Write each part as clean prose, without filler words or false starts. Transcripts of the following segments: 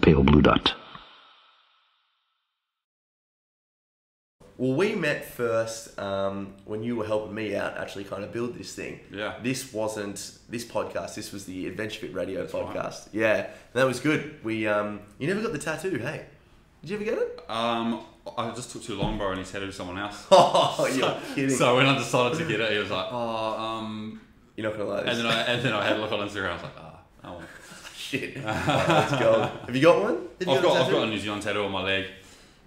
pale blue dot. Well, we met first when you were helping me out actually kind of build this thing. Yeah. This wasn't this podcast. This was the Adventure Fit Radio That's podcast. right. Yeah, and that was good. We you never got the tattoo, hey? Did you ever get it? I just took too long, bro, and he tattooed someone else. Oh, you're kidding. So when I decided to get it, he was like, You're not gonna like this. and then I had a look on Instagram. I was like, I want it. Shit. Let's go. Have you got one? I've got a New Zealand tattoo on my leg,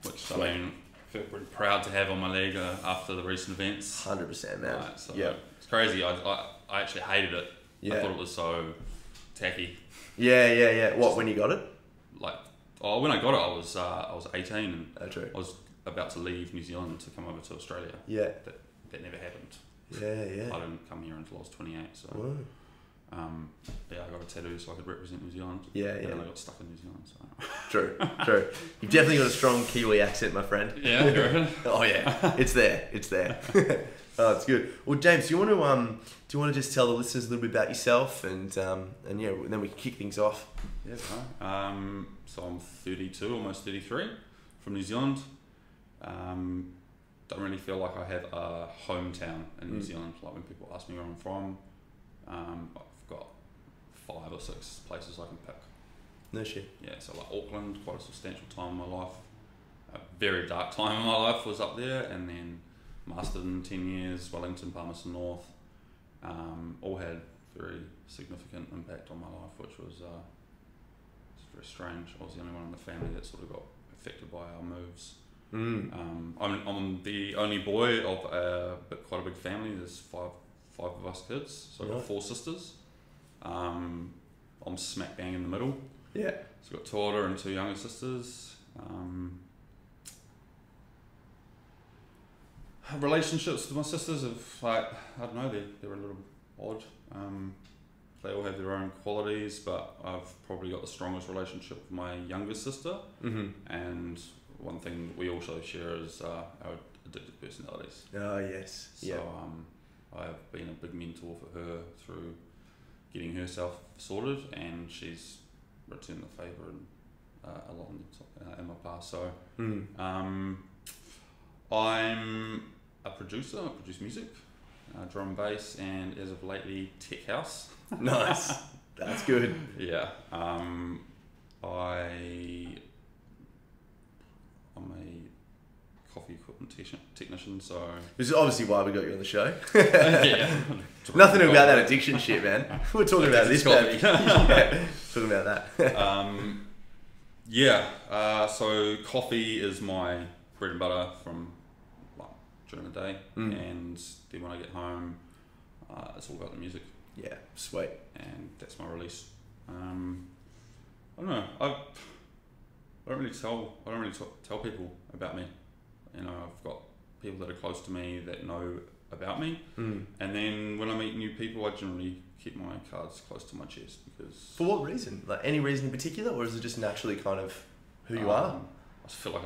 which I mean, I feel pretty proud to have on my leg after the recent events. 100%, man. Right, so Yeah. it's crazy. I actually hated it. Yeah. I thought it was so tacky. Yeah. What, when you got it? Like, when I got it, I was 18 and Oh, true. I was about to leave New Zealand to come over to Australia. Yeah. That never happened. Yeah. I didn't come here until I was 28. So. Whoa. I got a tattoo so I could represent New Zealand. Yeah. And then I got stuck in New Zealand. So. True. You've definitely got a strong Kiwi accent, my friend. Yeah, you reckon? Oh yeah, it's there. Oh, it's good. Well, James, do you want to just tell the listeners a little bit about yourself and yeah, then we can kick things off. Yeah, right. So I'm 32, almost 33, from New Zealand. Don't really feel like I have a hometown in New Zealand. Like when people ask me where I'm from, I've got 5 or 6 places I can pick. No shit. Yeah, so like Auckland, quite a substantial time in my life. A very dark time in my life was up there, and then Marsden in 10 years, Wellington, Palmerston North, all had very significant impact on my life, which was it's very strange. I was the only one in the family that sort of got affected by our moves. I'm the only boy of quite a big family. There's five of us kids, so I've got 4 sisters. I'm smack bang in the middle. Yeah. So I've got 2 older and 2 younger sisters. Relationships with my sisters have, like, I don't know, they're a little odd. They all have their own qualities, but I've probably got the strongest relationship with my younger sister. And one thing we also share is our addictive personalities. Oh yes. So I've been a big mentor for her through getting herself sorted, and she's returned the favour a lot in my past. So I'm a producer. I produce music, drum and bass, and as of lately, tech house. Nice. That's good. Yeah. I'm a coffee equipment technician, so... This is obviously why we got you on the show. Yeah. Nothing about that addiction shit, man. We're talking about this, baby. Yeah, talking about that. So coffee is my bread and butter from during the day, and then when I get home, it's all about the music. Yeah, sweet. And that's my release. I don't know. I don't really tell people about me. You know, I've got people that are close to me that know about me, and then when I meet new people, I generally keep my cards close to my chest because. For what reason? Like any reason in particular, or is it just naturally kind of who you are? I just feel like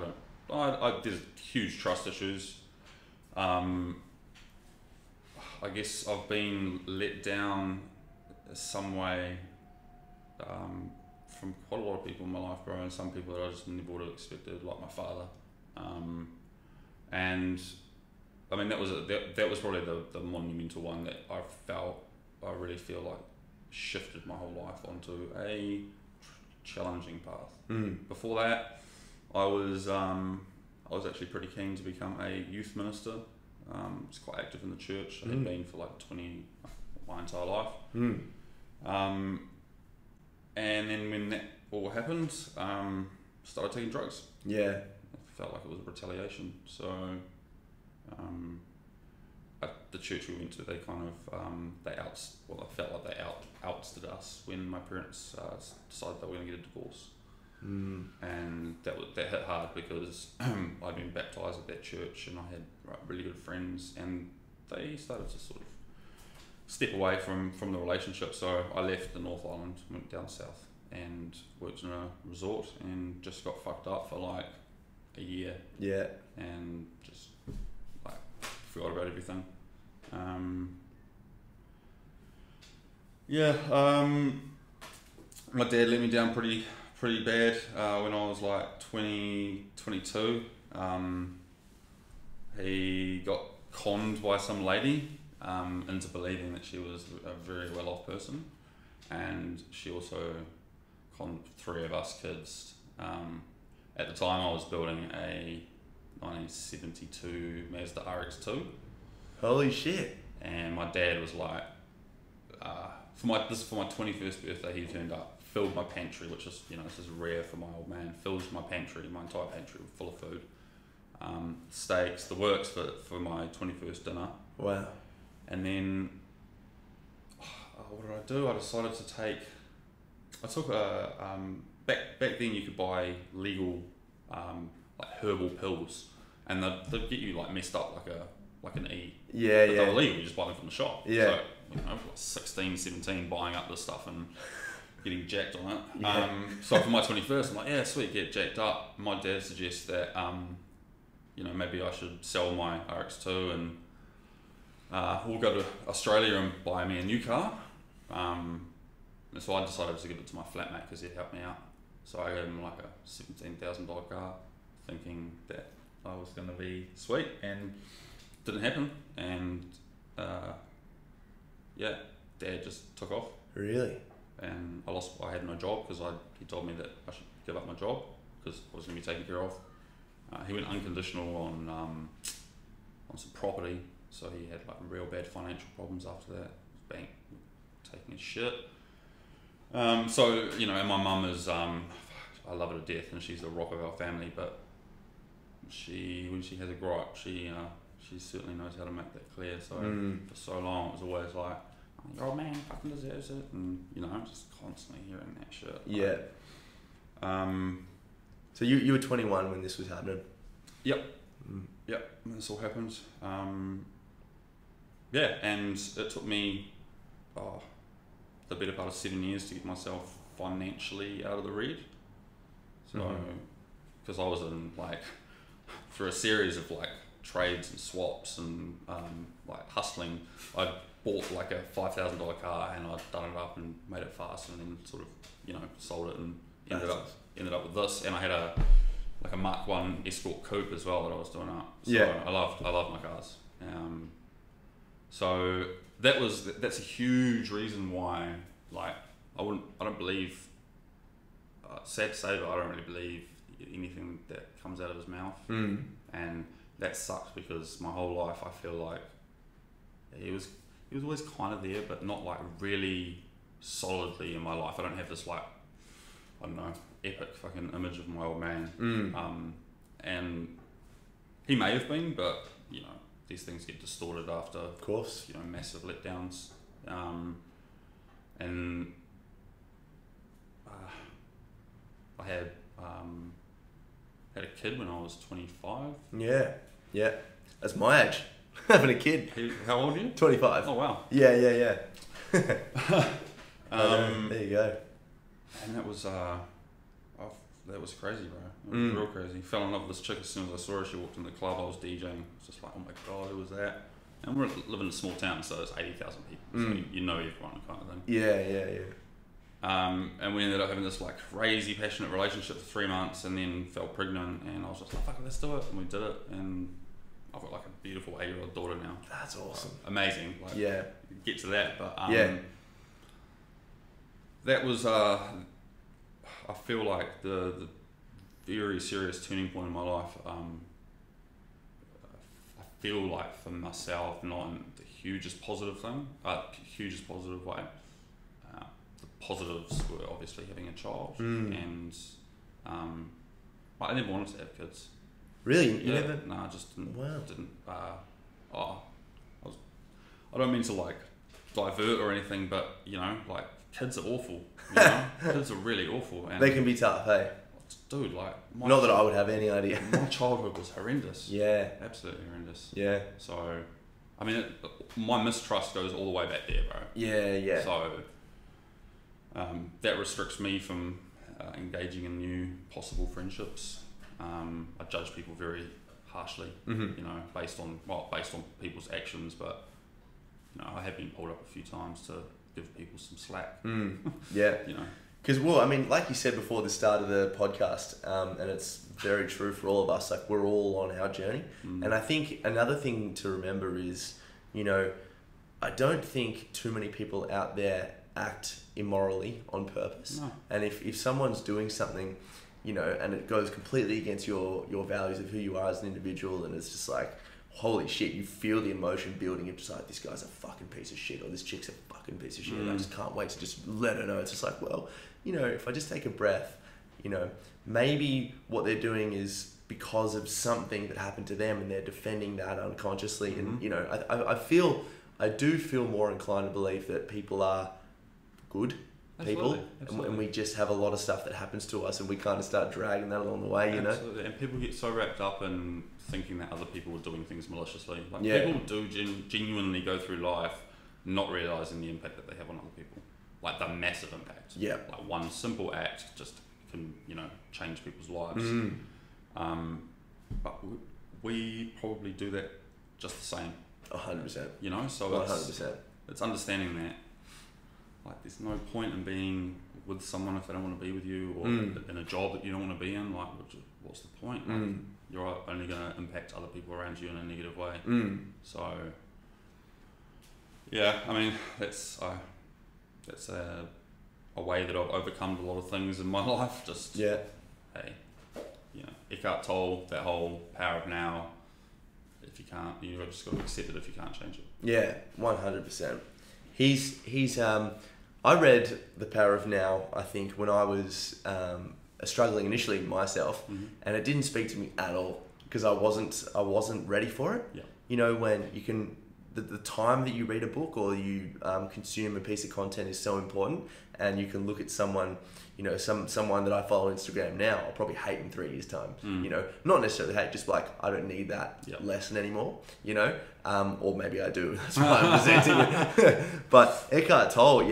I don't. There's huge trust issues. I guess I've been let down some way from quite a lot of people in my life, bro, and some people that I just never would have expected, like my father. And I mean that was probably the monumental one that I really feel like shifted my whole life onto a challenging path. Before that, I was actually pretty keen to become a youth minister. I was quite active in the church. I had been for like my entire life. And then when that all happened, started taking drugs. Yeah. I felt like it was a retaliation. So at the church we went to, they kind of I felt like they ousted us when my parents decided they were going to get a divorce. And that hit hard because I'd been baptised at that church and I had really good friends, and they started to sort of step away from the relationship. So I left the North Island, went down south and worked in a resort and just got fucked up for like a year. Yeah. And just like forgot about everything. My dad let me down pretty pretty bad when I was like 22. He got conned by some lady into believing that she was a very well-off person, and she also conned 3 of us kids. At the time, I was building a 1972 Mazda RX-2. Holy shit! And my dad was like, for my 21st birthday, he turned up, filled my pantry, which is, this is rare for my old man, fills my pantry, my entire pantry full of food. Steaks, the works for my 21st dinner. Wow. And then, what did I do? I decided to took back then you could buy legal, like herbal pills, and they'd get you like messed up like an E. Yeah, but they were legal, you just buy them from the shop. Yeah. So, like 16, 17, buying up this stuff and getting jacked on it. Yeah. So for my 21st, I'm like, yeah, sweet, get jacked up. My dad suggests that, maybe I should sell my RX-2 and we'll go to Australia and buy me a new car. And so I decided to give it to my flatmate because he'd help me out. So I gave him like a $17,000 car, thinking that I was going to be sweet, and didn't happen. And Dad just took off. Really? And I had no job because he told me that I should give up my job because I was going to be taken care of. He went unconditional on some property, so he had like real bad financial problems after that. Bank taking his shit. And my mum is, I love her to death, and she's the rock of our family. But when she has a gripe, she certainly knows how to make that clear. So for so long, it was always like, oh, your old man fucking deserves it, and just constantly hearing that shit. Yeah. So you were 21 when this was happening. Yep. Yep. When this all happened. And it took me the better part of 7 years to get myself financially out of the red. So, because I was in through a series of trades and swaps and hustling, I bought a $5,000 car and I'd done it up and made it fast, and then sort of sold it and ended up with this. And I had a Mark 1 Escort Coupe as well that I was doing up. So yeah, I love my cars. So that's a huge reason why I don't believe, sad to say, but I don't really believe anything that comes out of his mouth. And that sucks because my whole life I feel like he was always kind of there, but not really solidly in my life. I don't have this epic fucking image of my old man. And he may have been, but these things get distorted after, of course, massive letdowns. And I had a kid when I was 25. Yeah, that's my age. Having a kid. How old are you? 25. Oh wow. Yeah. There you go. And that was crazy, bro. It was real crazy. Fell in love with this chick as soon as I saw her. She walked in the club. I was DJing. I was just like, oh my god, who was that? And we live in a small town, so there's 80,000 people. So you know everyone, kind of thing. Yeah. And we ended up having this crazy passionate relationship for 3 months, and then fell pregnant. And I was just like, fuck it, let's do it. And we did it. And I've got a beautiful 8-year-old daughter now. That's awesome. Amazing. Get to that, but that was I feel like the very serious turning point in my life. I feel like for myself, not in the hugest positive thing, hugest positive way. The positives were obviously having a child, and I never wanted to have kids. Really? You never? No, I just didn't. Wow. I don't mean to divert or anything, but kids are awful. Kids are really awful. And they can be tough, hey? Dude, not that I would have any idea. My childhood was horrendous. Yeah. Absolutely horrendous. Yeah. So, I mean, my mistrust goes all the way back there, bro. Yeah. So, that restricts me from engaging in new possible friendships. I judge people very harshly, based on people's actions, but I have been pulled up a few times to give people some slack. Yeah. Because, well, I mean, like you said before the start of the podcast, and it's very true for all of us, like we're all on our journey. And I think another thing to remember is, you know, I don't think too many people out there act immorally on purpose. No. And if someone's doing something, you know, and it goes completely against your values of who you are as an individual, and it's just like, holy shit, you feel the emotion building. You're just like, this guy's a fucking piece of shit, or this chick's a fucking piece of shit, and I just can't wait to just let her know. It's just like, well, you know, if I just take a breath, you know, maybe what they're doing is because of something that happened to them, and they're defending that unconsciously. And, you know, I do feel more inclined to believe that people are good people. Absolutely. And we just have a lot of stuff that happens to us, and we kind of start dragging that along the way, you know? And people get so wrapped up in thinking that other people are doing things maliciously. Like, people do genuinely go through life not realising the impact that they have on other people. Like, the massive impact. Yeah. Like, one simple act just can, you know, change people's lives. But we probably do that just the same. 100%. You know? So 100%. it's understanding that, like, there's no point in being with someone if they don't want to be with you, or in a job that you don't want to be in. Like, what's the point? Like, you're only going to impact other people around you in a negative way. So, yeah, I mean, that's a way that I've overcome a lot of things in my life. Just, hey, you know, Eckhart Tolle, that whole power of now. If you can't, you've just got to accept it if you can't change it. Yeah, 100%. He's I read The Power of Now, I think, when I was struggling initially myself, and it didn't speak to me at all, because I wasn't ready for it. Yeah. You know, when you can, the time that you read a book or you consume a piece of content is so important, and you can look at someone, you know, someone that I follow on Instagram now, I'll probably hate in 3 years' time. You know, not necessarily hate, just like, I don't need that lesson anymore, you know, or maybe I do. That's why I'm presenting it. But Eckhart Tolle,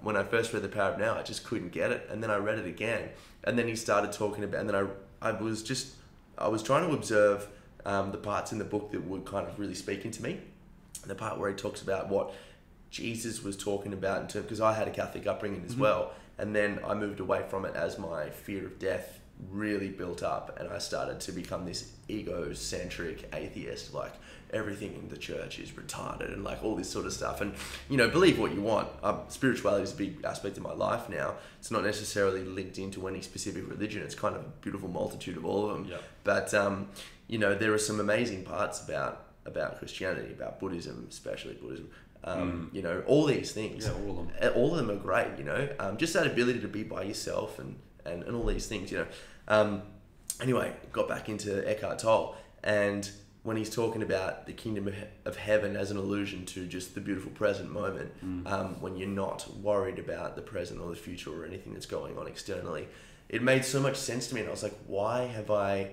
when I first read The Power of Now, I just couldn't get it, and then I read it again, and then he started talking about, and then I was trying to observe the parts in the book that would kind of really speak into me. The part where he talks about what Jesus was talking about in terms, because I had a Catholic upbringing as well, and then I moved away from it as my fear of death really built up, and I started to become this egocentric atheist, like everything in the church is retarded and like all this sort of stuff. And, you know, believe what you want. Spirituality is a big aspect of my life now. It's not necessarily linked into any specific religion. It's kind of a beautiful multitude of all of them. Yep. But, you know, there are some amazing parts about Christianity, about Buddhism, especially Buddhism. You know, all these things. Yeah, all of them. All of them are great, you know. Just that ability to be by yourself and all these things, you know. Anyway, got back into Eckhart Tolle, and when he's talking about the kingdom of heaven as an allusion to just the beautiful present moment, when you're not worried about the present or the future or anything that's going on externally, it made so much sense to me. And I was like, why have I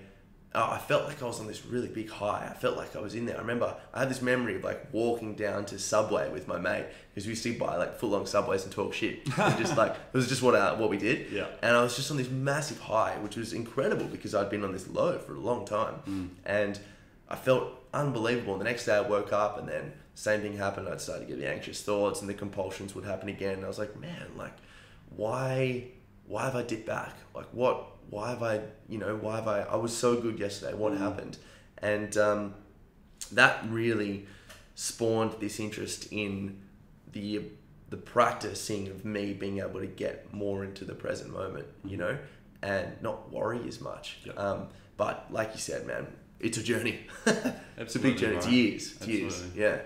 felt like I was on this really big high. I felt like I was in there. I remember I had this memory of like walking down to Subway with my mate, because we used to buy like full-on Subways and talk shit. And just like, it was just what we did. Yeah. And I was just on this massive high, which was incredible because I'd been on this low for a long time. And I felt unbelievable. And the next day I woke up, and then same thing happened. I'd start to get the anxious thoughts, and the compulsions would happen again. And I was like, man, like, why have I dipped back? Like, why have I was so good yesterday, what happened? And that really spawned this interest in the practicing of me being able to get more into the present moment, you know, and not worry as much. Yep. But like you said, man, it's a journey. It's a Absolutely, big journey. right. It's years. Absolutely. Years. Yeah.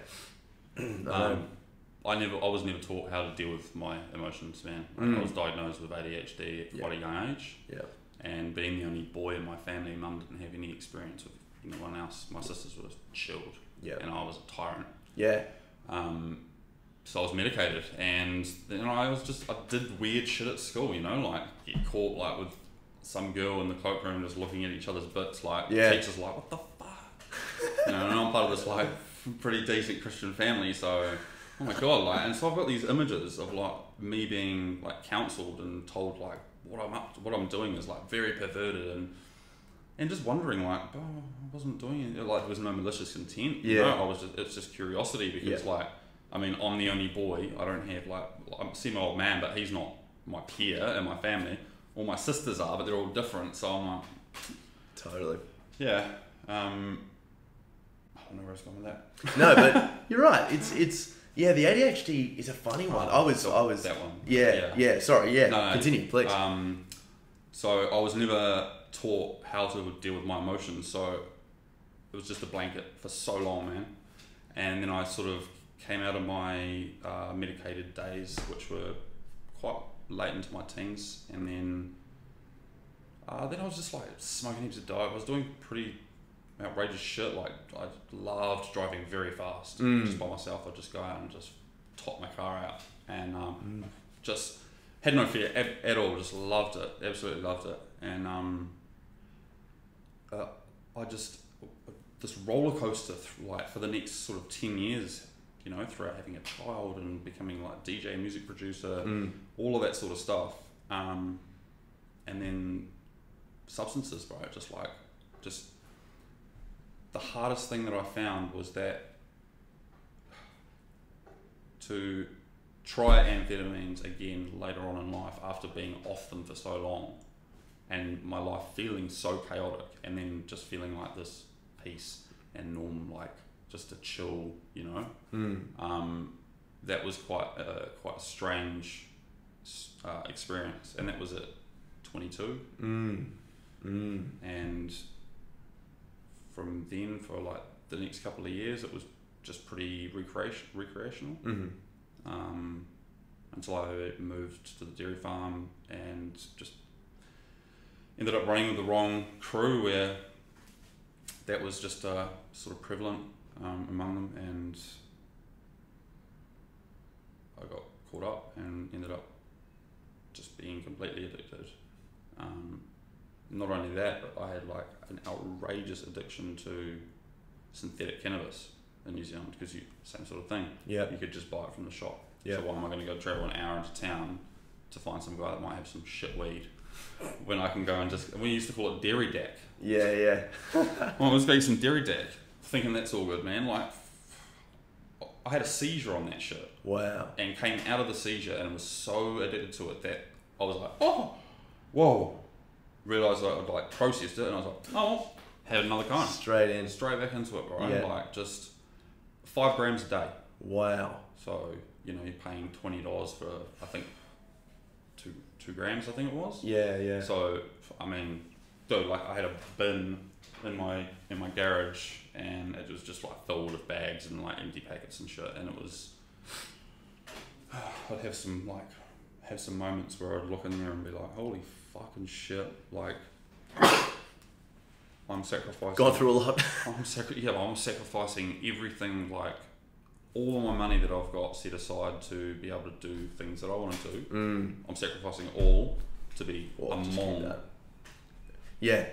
I was never taught how to deal with my emotions, man. I was diagnosed with ADHD at quite a young age. Yeah. And being the only boy in my family, mum didn't have any experience with anyone else. My sisters were chilled. Yeah. And I was a tyrant. Yeah. So I was medicated, and you know, I did weird shit at school, you know, like get caught like with some girl in the cloakroom just looking at each other's bits, like the teacher's like, what the fuck? You know, and I'm part of this like pretty decent Christian family, so oh my god, like, and so I've got these images of like me being like counselled and told like what I'm doing is like very perverted, and just wondering like, oh, I wasn't doing it, like there was no malicious intent. You know? It's just curiosity, because like, I mean, I'm the only boy. I don't have like, I see my old man, but he's not my peer and my family. All my sisters are, but they're all different. So I'm like, Totally. yeah. I don't know where I was going with that. No, but you're right. It's yeah. The ADHD is a funny one. I was that one. Yeah. Sorry. Yeah. No, Continue, please. So I was never taught how to deal with my emotions. So it was just a blanket for so long, man. And then I sort of came out of my medicated days, which were quite late into my teens, and then I was just like smoking heaps of dope. I was doing pretty outrageous shit. Like I loved driving very fast, just by myself. I'd just go out and just top my car out, and just had no fear at all. Just loved it, absolutely loved it, and I just this roller coaster like for the next sort of 10 years. You know, throughout having a child and becoming like DJ, music producer, all of that sort of stuff, and then substances, bro. Just the hardest thing that I found was that to try amphetamines again later on in life after being off them for so long, and my life feeling so chaotic, and then just feeling like this peace and norm, like just a chill, you know. That was quite a strange experience, and that was at 22. And from then, for like the next couple of years, it was just pretty recreational. Until I moved to the dairy farm and just ended up running with the wrong crew, where that was just sort of prevalent among them, and I got caught up and ended up just being completely addicted. Not only that, but I had like an outrageous addiction to synthetic cannabis in New Zealand, because same sort of thing. Yeah. You could just buy it from the shop. Yeah. So why am I going to go travel an hour into town to find some guy that might have some shit weed when I can go and we used to call it dairy dac. Yeah. Well, let's get some dairy dac, thinking that's all good, man. Like, I had a seizure on that shit. Wow. And came out of the seizure and was so addicted to it that I was like, oh, whoa. Realised that I'd like processed it, and I was like, oh, had another kind. Straight back into it, bro. Yeah. Like just 5 grams a day. Wow. So, you know, you're paying $20 for, I think, two grams, I think it was. Yeah. So, I mean, dude, like I had a bin in my garage, and it was just like filled with bags and like empty packets and shit, and it was, I'd have some moments where I'd look in there and be like, holy fucking shit, like I'm sacrificing. Gone through a lot. I'm sacrificing everything, like all of my money that I've got set aside to be able to do things that I want to do. I'm sacrificing it all to be a mom. Yeah.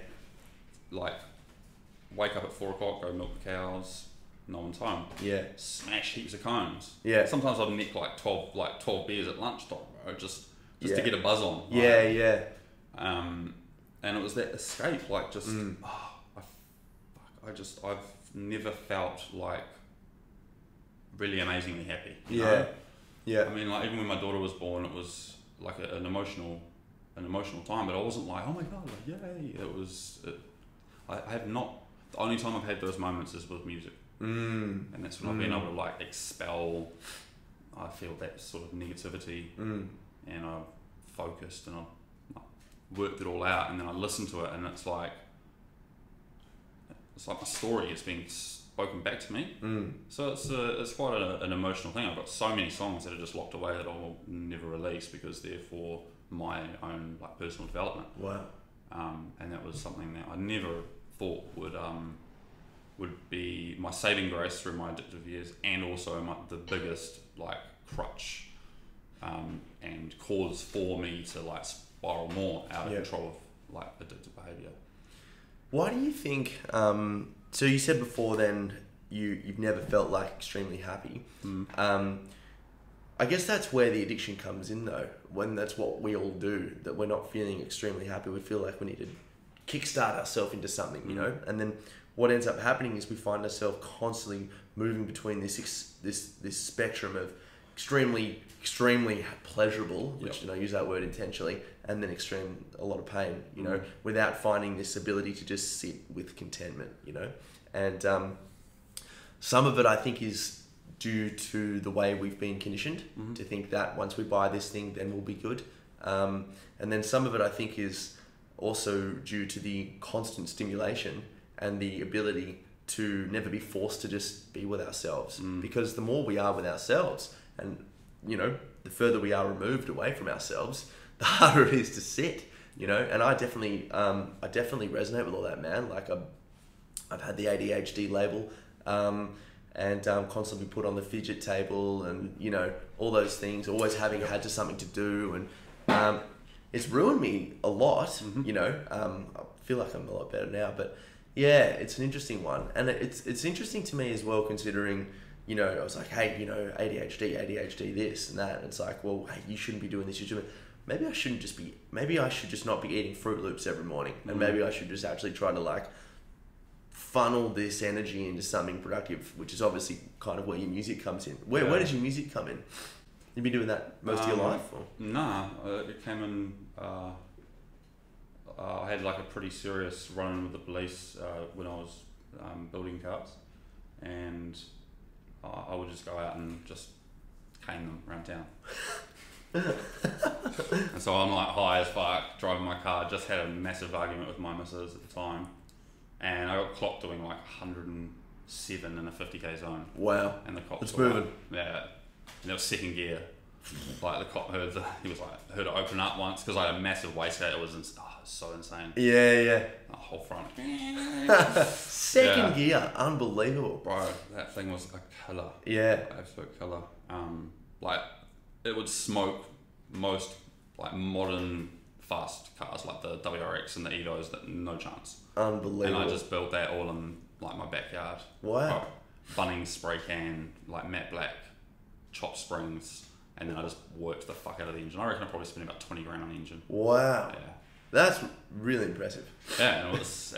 Like, wake up at 4 o'clock, go milk the cows, no one's home. Yeah. Smash heaps of cones. Yeah. Sometimes I'd nick like 12 beers at lunchtime, bro, just to get a buzz on. Yeah. And it was that escape, like just, I've never felt like really amazingly happy. You know? Yeah. I mean, like even when my daughter was born, it was like an emotional time, but I wasn't like, oh my god, like yay. I have not. The only time I've had those moments is with music, and that's when I've been able to like expel. I feel that sort of negativity, and I've focused and I've worked it all out, and then I listen to it, and it's like my story is being spoken back to me. So it's quite an emotional thing. I've got so many songs that are just locked away that I will never release because they're for my own like personal development. Wow. And that was something that I never thought would be my saving grace through my addictive years, and also the biggest like crutch and cause for me to like spiral more out of control of like addictive behaviour. Why do you think? So you said before, then you've never felt like extremely happy. I guess that's where the addiction comes in, though. When that's what we all do, that we're not feeling extremely happy, we feel like we need to kickstart ourselves into something, you know. And then what ends up happening is we find ourselves constantly moving between this spectrum of extremely pleasurable, which I use that word intentionally, and then a lot of pain, without finding this ability to just sit with contentment, and some of it I think is due to the way we've been conditioned to think that once we buy this thing, then we'll be good, and then some of it I think is also due to the constant stimulation and the ability to never be forced to just be with ourselves, because the more we are with ourselves, and the further we are removed away from ourselves, the harder it is to sit, and I definitely resonate with all that, man. Like I've had the ADHD label, and constantly put on the fidget table, and all those things, always having had to something to do, and it's ruined me a lot. I feel like I'm a lot better now, but yeah, it's an interesting one, and it's interesting to me as well, considering I was like, hey, ADHD this and that, and it's like, well, hey, you shouldn't be doing this, you should. Maybe I should just not be eating Fruit Loops every morning, and maybe I should just actually try to like funnel this energy into something productive, which is obviously kind of where your music comes in. Where does your music come in? You've been doing that most of your life? Or? Nah, it came in. I had like a pretty serious run-in with the police when I was building cars, and I would just go out and just cane them around town. And so I'm like high as fuck, driving my car, just had a massive argument with my missus at the time, and I got clocked doing like 107 in a 50k zone. Wow. And the cops it's were moving. Like, yeah, and it was second gear. Like the cop heard it open up once, because I had a massive wastegate. It was so insane. Yeah. The whole front. Second gear, unbelievable, bro. That thing was a killer. Yeah, absolute killer. Like it would smoke most like modern fast cars, like the WRX and the Evos. That no chance. Unbelievable. And I just built that all in like my backyard. Wow. Bunnings spray can, like matte black, chopped springs. And then I just worked the fuck out of the engine. I reckon I probably spent about 20 grand on the engine. Wow. Yeah. That's really impressive. Yeah, and it was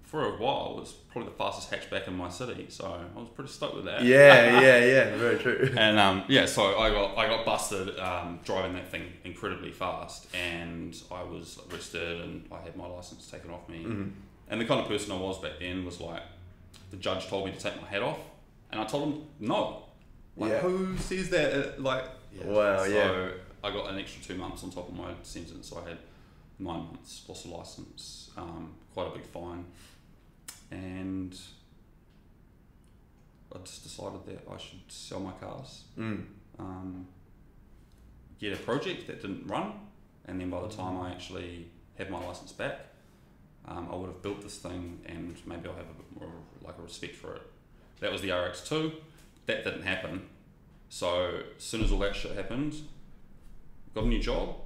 for a while, it was probably the fastest hatchback in my city. So I was pretty stoked with that. Yeah, very true. And so I got busted driving that thing incredibly fast, and I was arrested, and I had my license taken off me. Mm-hmm. And the kind of person I was back then was like, the judge told me to take my hat off, and I told him no. Like, who says that? Wow, so I got an extra 2 months on top of my sentence, so I had 9 months, lost a license, quite a big fine, and I just decided that I should sell my cars, get a project that didn't run, and then by the time I actually had my license back, I would have built this thing, and maybe I'll have a bit more like a respect for it. That was the RX2. That didn't happen. So as soon as all that shit happened, got a new job,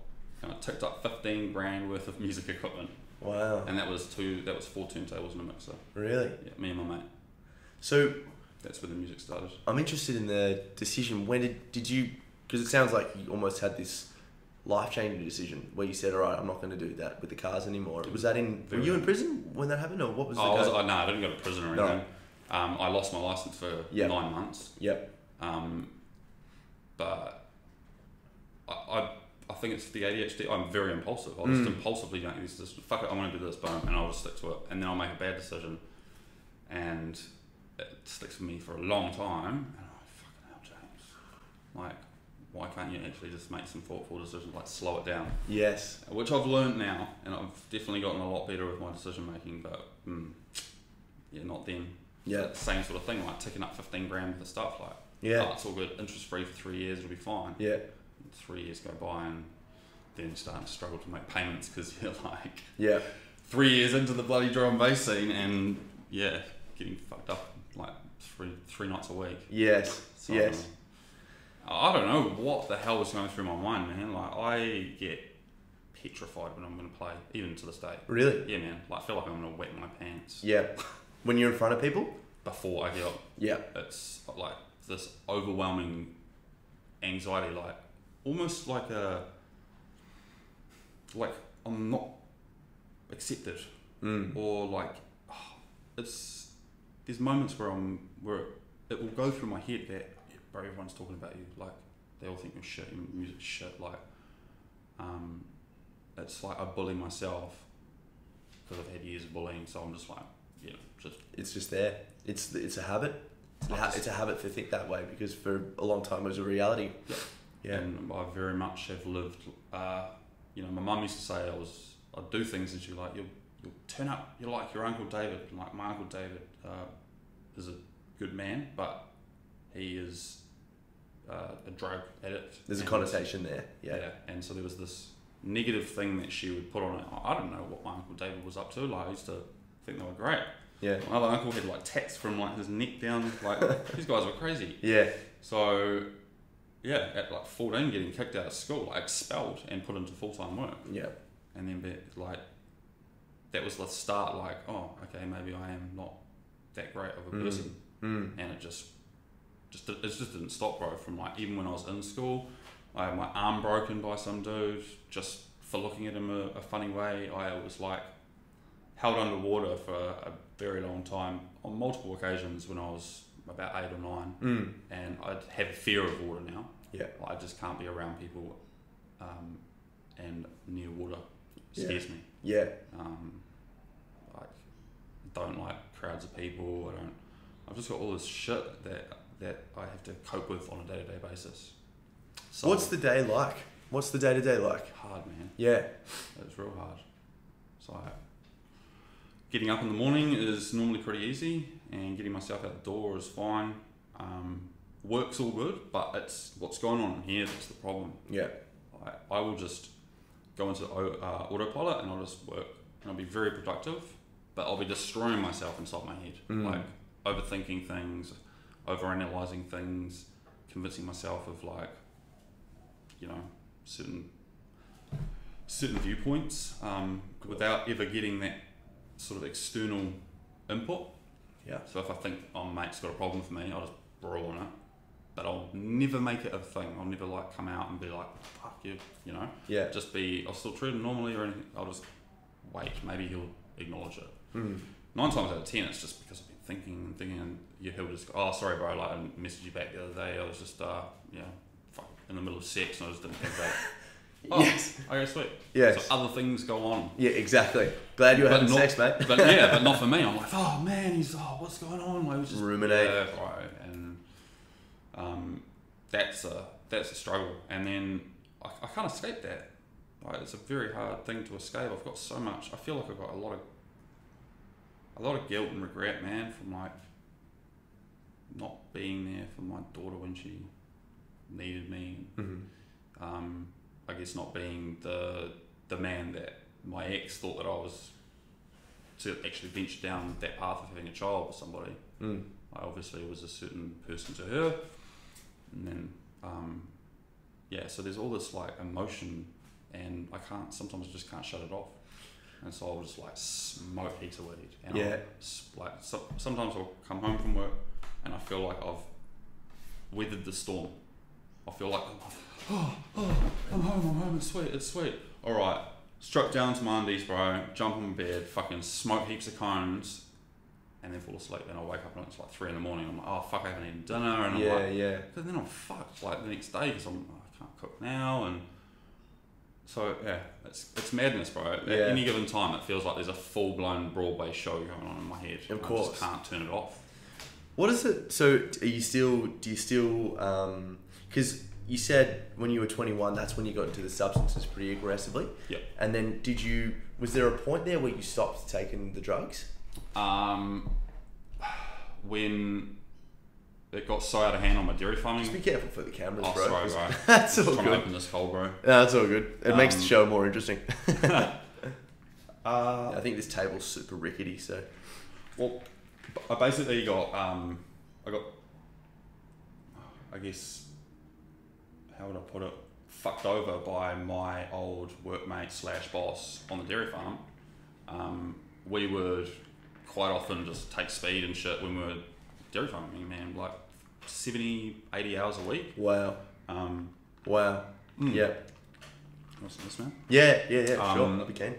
and I ticked up 15 grand worth of music equipment. Wow. And that was 4 turntables and a mixer. Really? Yeah, me and my mate. So that's where the music started. I'm interested in the decision. When did you? Because it sounds like you almost had this life-changing decision where you said, "All right, I'm not going to do that with the cars anymore." Was that in? Were you in prison when that happened, or what was? I didn't go to prison or anything. No. I lost my license for 9 months. Yep. But I think it's the ADHD. I'm very impulsive. I'll just impulsively make this. Fuck it, I want to do this, boom, and I'll just stick to it. And then I'll make a bad decision, and it sticks with me for a long time. And I'm like, fucking hell, James. Like, why can't you actually just make some thoughtful decisions? Like, slow it down. Yes. Which I've learned now, and I've definitely gotten a lot better with my decision making. But not then. Yeah. Same sort of thing, like ticking up 15 grand for stuff, like, it's all good, interest free for 3 years, it'll be fine. Yeah. 3 years go by, and then you're starting to struggle to make payments because you're like, 3 years into the bloody drum and bass scene, and getting fucked up like three nights a week. Yes. So, I don't know what the hell was going through my mind, man. Like, I get petrified when I'm going to play, even to this day. Really? Yeah, man. Like, I feel like I'm going to wet my pants. Yeah. When you're in front of people? Before I get up. Yeah. It's like this overwhelming anxiety, like almost like I'm not accepted, or like there's moments where it will go through my head that bro, everyone's talking about you. Like, they all think you're shit, your music's shit. Like, it's like I bully myself because I've had years of bullying. So I'm just like, yeah, just. It's just there. It's a habit. It's a habit to think that way because for a long time it was a reality. Yeah. Yeah. And I very much have lived. You know, my mum used to say I'd do things and she'd like, you'll turn up. You're like your Uncle David. And like my Uncle David is a good man, but he is a drug addict. There's a connotation there. Yeah. And so there was this negative thing that she would put on it. I don't know what my Uncle David was up to. Like, I used to think they were great. Yeah. My other uncle had like tats from like his neck down. Like, these guys were crazy. Yeah. So, yeah, at like 14, getting kicked out of school, like expelled and put into full-time work. Yeah. And then like, that was the start. Like, oh, okay, maybe I am not that great of a person. And it just didn't stop, bro. From like, even when I was in school, I had my arm broken by some dude just for looking at him a funny way. I was like held underwater for a very long time on multiple occasions when I was about 8 or 9, and I'd have a fear of water now. Yeah, I just can't be around people, and near water scares me. Yeah. Like, don't like crowds of people. I've just got all this shit that I have to cope with on a day-to-day basis. So What's the day like? What's the day-to-day like? hard, man. Yeah. It's real hard. So getting up in the morning is normally pretty easy, and getting myself out the door is fine. Work's all good, but it's what's going on in here that's the problem. Yeah. I will just go into autopilot and I'll just work, and I'll be very productive, but I'll be destroying myself inside my head, like overthinking things, overanalyzing things, convincing myself of like, you know, certain viewpoints, without ever getting that sort of external input. Yeah. So if I think, oh, mate's got a problem for me, I'll just brawl on it, but I'll never make it a thing. I'll never like come out and be like, fuck you, you know. Yeah. I'll still treat him normally or anything. I'll just wait. Maybe he'll acknowledge it. 9 times out of 10, it's just because I've been thinking, and he'll just go, oh, sorry, bro. Like, I messaged you back the other day. I was just, in the middle of sex, and I just didn't think about it. Oh, yes. Okay, sweet. Yes. So other things go on. Yeah, exactly. Glad you were having sex, mate. but not for me. I'm like, oh man, what's going on? Like, just ruminate. Yeah, right. And that's a struggle. And then I can't escape that. Like, it's a very hard thing to escape. I've got so much. I feel like I've got a lot of guilt and regret, man, from like not being there for my daughter when she needed me. I guess not being the man that my ex thought that I was, to actually venture down that path of having a child with somebody. I obviously was a certain person to her, and then so there's all this like emotion, and sometimes I just can't shut it off, and so I'll just like smoke heaps of weed, and sometimes I'll come home from work and I feel like I've weathered the storm. I feel like I'm home, it's sweet. Alright, strap down to my undies, bro, jump on bed, fucking smoke heaps of cones, and then fall asleep. Then I'll wake up and it's like 3 in the morning. I'm like, oh fuck, I haven't eaten dinner, and but then I'm fucked like the next day because I can't cook now, and so yeah, it's madness, bro. At any given time, it feels like there's a full-blown Broadway show going on in my head. Of course, I just can't turn it off. What is it? So do you still because you said when you were 21, that's when you got into the substances pretty aggressively. Yep. And then was there a point there where you stopped taking the drugs? When it got so out of hand on my dairy farming. Just be careful for the cameras, bro. Sorry, bro. That's all trying good. to open this hole, bro. No, that's all good. It makes the show more interesting. I think this table's super rickety, so. Well, I basically got, I guess, how would I put it, fucked over by my old workmate / boss on the dairy farm. We would quite often just take speed and shit when we were dairy farming, man, like 70, 80 hours a week. Wow. Wow. Yeah. What's this, man? Yeah, sure. I'll be keen.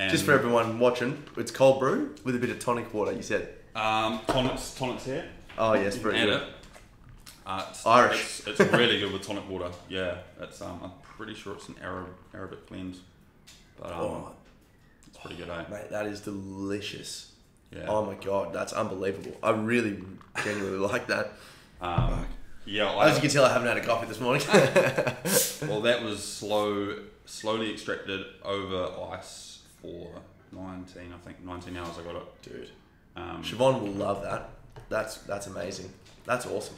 Just for everyone watching, it's cold brew with a bit of tonic water, you said. Tonics here. Oh, yes, very good. Irish. It's really good with tonic water. Yeah, it's I'm pretty sure it's an Arabic blend, but it's pretty good, eh? Mate, that is delicious. Yeah. Oh my god, that's unbelievable. I really genuinely like that. Yeah, As you can tell, I haven't had a coffee this morning. well, that was slowly extracted over ice for 19 hours. I got it, dude. Siobhan will love that. That's amazing. That's awesome.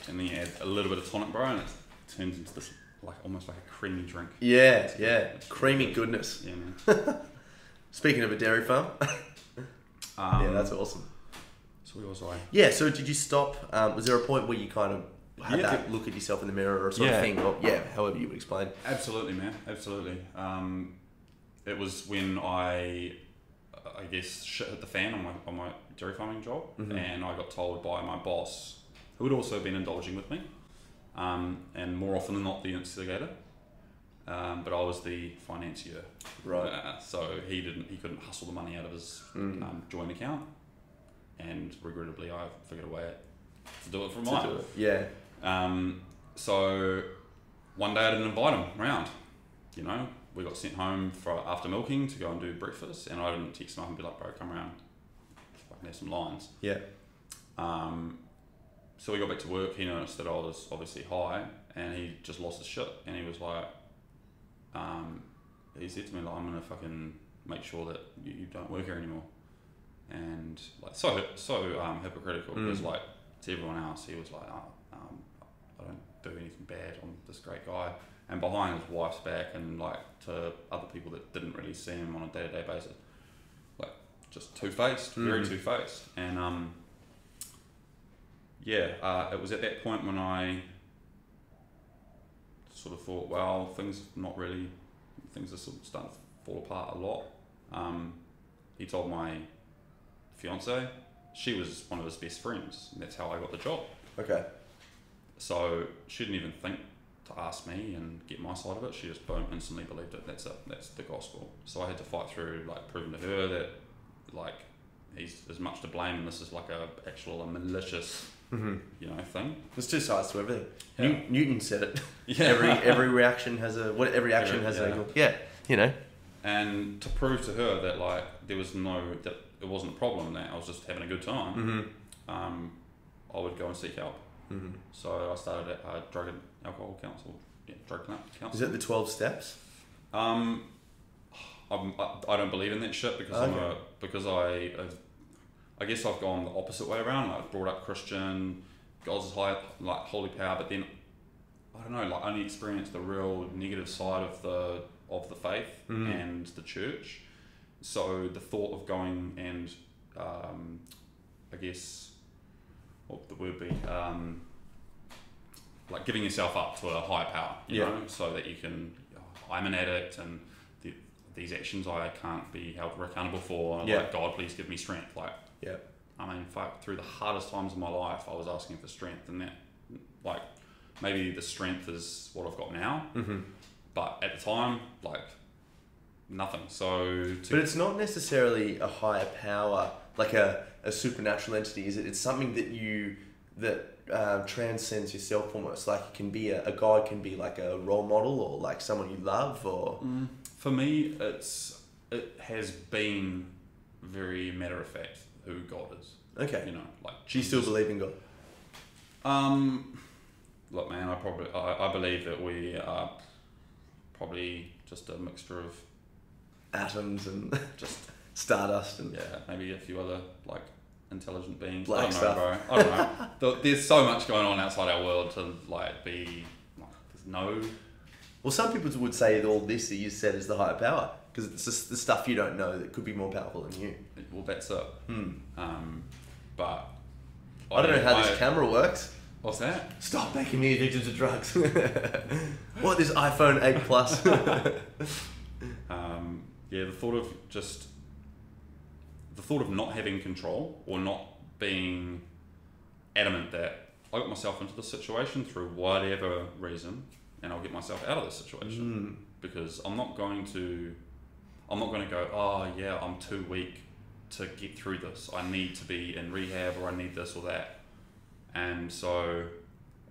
And then you add a little bit of tonic, bro, and it turns into this almost like a creamy drink. Yeah, creamy goodness. Yeah, man. Speaking of a dairy farm, yeah, that's awesome. So where was I? Yeah. So did you stop? Was there a point where you kind of had that look at yourself in the mirror or sort of thing? Or, however you would explain. Absolutely, man. Absolutely. It was when I guess shit hit the fan on my dairy farming job, and I got told by my boss, who had also been indulging with me, and more often than not the instigator, but I was the financier. Right. So he couldn't hustle the money out of his joint account, and regrettably I figured a way to do it from mine. Yeah. So one day I didn't invite him round. You know, we got sent home after milking to go and do breakfast, and I didn't text him up and be like, bro, come around, I can have some lines. Yeah. So we got back to work. He noticed that I was obviously high, and he just lost his shit, and he was like, he said to me, like, I'm gonna fucking make sure that you don't work here anymore. And like so hypocritical, because like to everyone else he was like, I don't do anything bad, I'm this great guy, and behind his wife's back and like to other people that didn't really see him on a day-to-day basis, like just two-faced, very two-faced. And it was at that point when I sort of thought, well, things are sort of starting to fall apart a lot. He told my fiance, she was one of his best friends, and that's how I got the job. Okay. So she didn't even think to ask me and get my side of it. She just boom, instantly believed it. That's the gospel. So I had to fight through like proving to her that like he's as much to blame, and this is like a malicious thing. There's two sides to everything. Yeah. Newton said it. Yeah. Every reaction has every action has an equal. And to prove to her that like that it wasn't a problem, that I was just having a good time, I would go and seek help. So I started at drug and alcohol counsel. Yeah, drug counsel. Is it the 12 steps? I don't believe in that shit because I guess I've gone the opposite way around. Like brought up Christian, God's high, like holy power, but then I don't know, like only experienced the real negative side of the faith and the church. So the thought of going and I guess what would the word be, like giving yourself up to a higher power, you know, so that you can, I'm an addict and these actions I can't be held accountable for. Like, God, please give me strength. Like, I mean, fuck, through the hardest times of my life, I was asking for strength, and that, like, maybe the strength is what I've got now, but at the time, like, nothing. So, but it's not necessarily a higher power, like a supernatural entity, is it? It's something that transcends yourself almost. Like it can be a God can be like a role model or like someone you love, or for me, it has been very matter of fact who God is. Okay, you know, like do you still believe in God? Look, man, I believe that we are probably just a mixture of atoms and just stardust and maybe a few other like intelligent beings. Black I don't know, stuff. bro. I don't know. There's so much going on outside our world to like be like, there's no. Well, some people would say that all this that you said is the higher power because it's just the stuff you don't know that could be more powerful than you. Well, that's it. But I don't know how this camera works. What's that? Stop making me addicted to drugs. What, this iPhone 8 Plus? The thought of not having control or not being adamant that I got myself into this situation through whatever reason, and I'll get myself out of this situation because I'm not going to go, oh yeah, I'm too weak to get through this. I need to be in rehab, or I need this or that. And so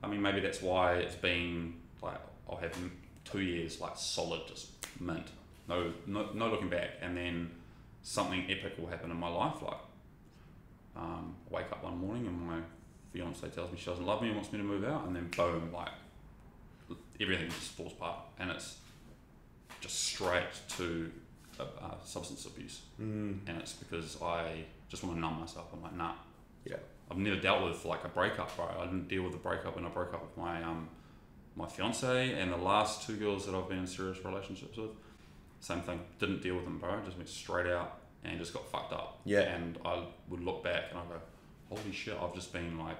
I mean, maybe that's why it's been like, I'll have 2 years like solid, just mint, no looking back, and then something epic will happen in my life, like I wake up one morning and my fiance tells me she doesn't love me and wants me to move out, and then boom, like everything just falls apart, and it's just straight to substance abuse. And it's because I just want to numb myself. I'm like, nah. Yeah. I've never dealt with like a breakup, bro. I didn't deal with a breakup when I broke up with my fiance, and the last 2 girls that I've been in serious relationships with, same thing. Didn't deal with them, bro. Just went straight out and just got fucked up. Yeah. And I would look back and I go, holy shit, I've just been like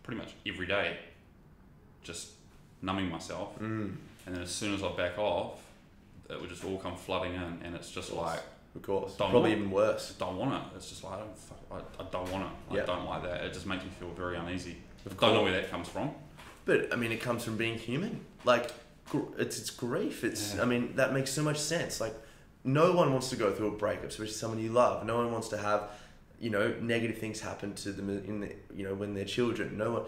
pretty much every day just numbing myself. And then as soon as I back off, it would just all come flooding in, and it's just like, of course, probably even worse. Don't want it. It's just like, I don't want it. I don't like that. It just makes me feel very uneasy. Don't know where that comes from. But I mean, it comes from being human. Like, it's grief. I mean, that makes so much sense. Like, no one wants to go through a breakup, especially someone you love. No one wants to have, negative things happen to them when they're children. No one.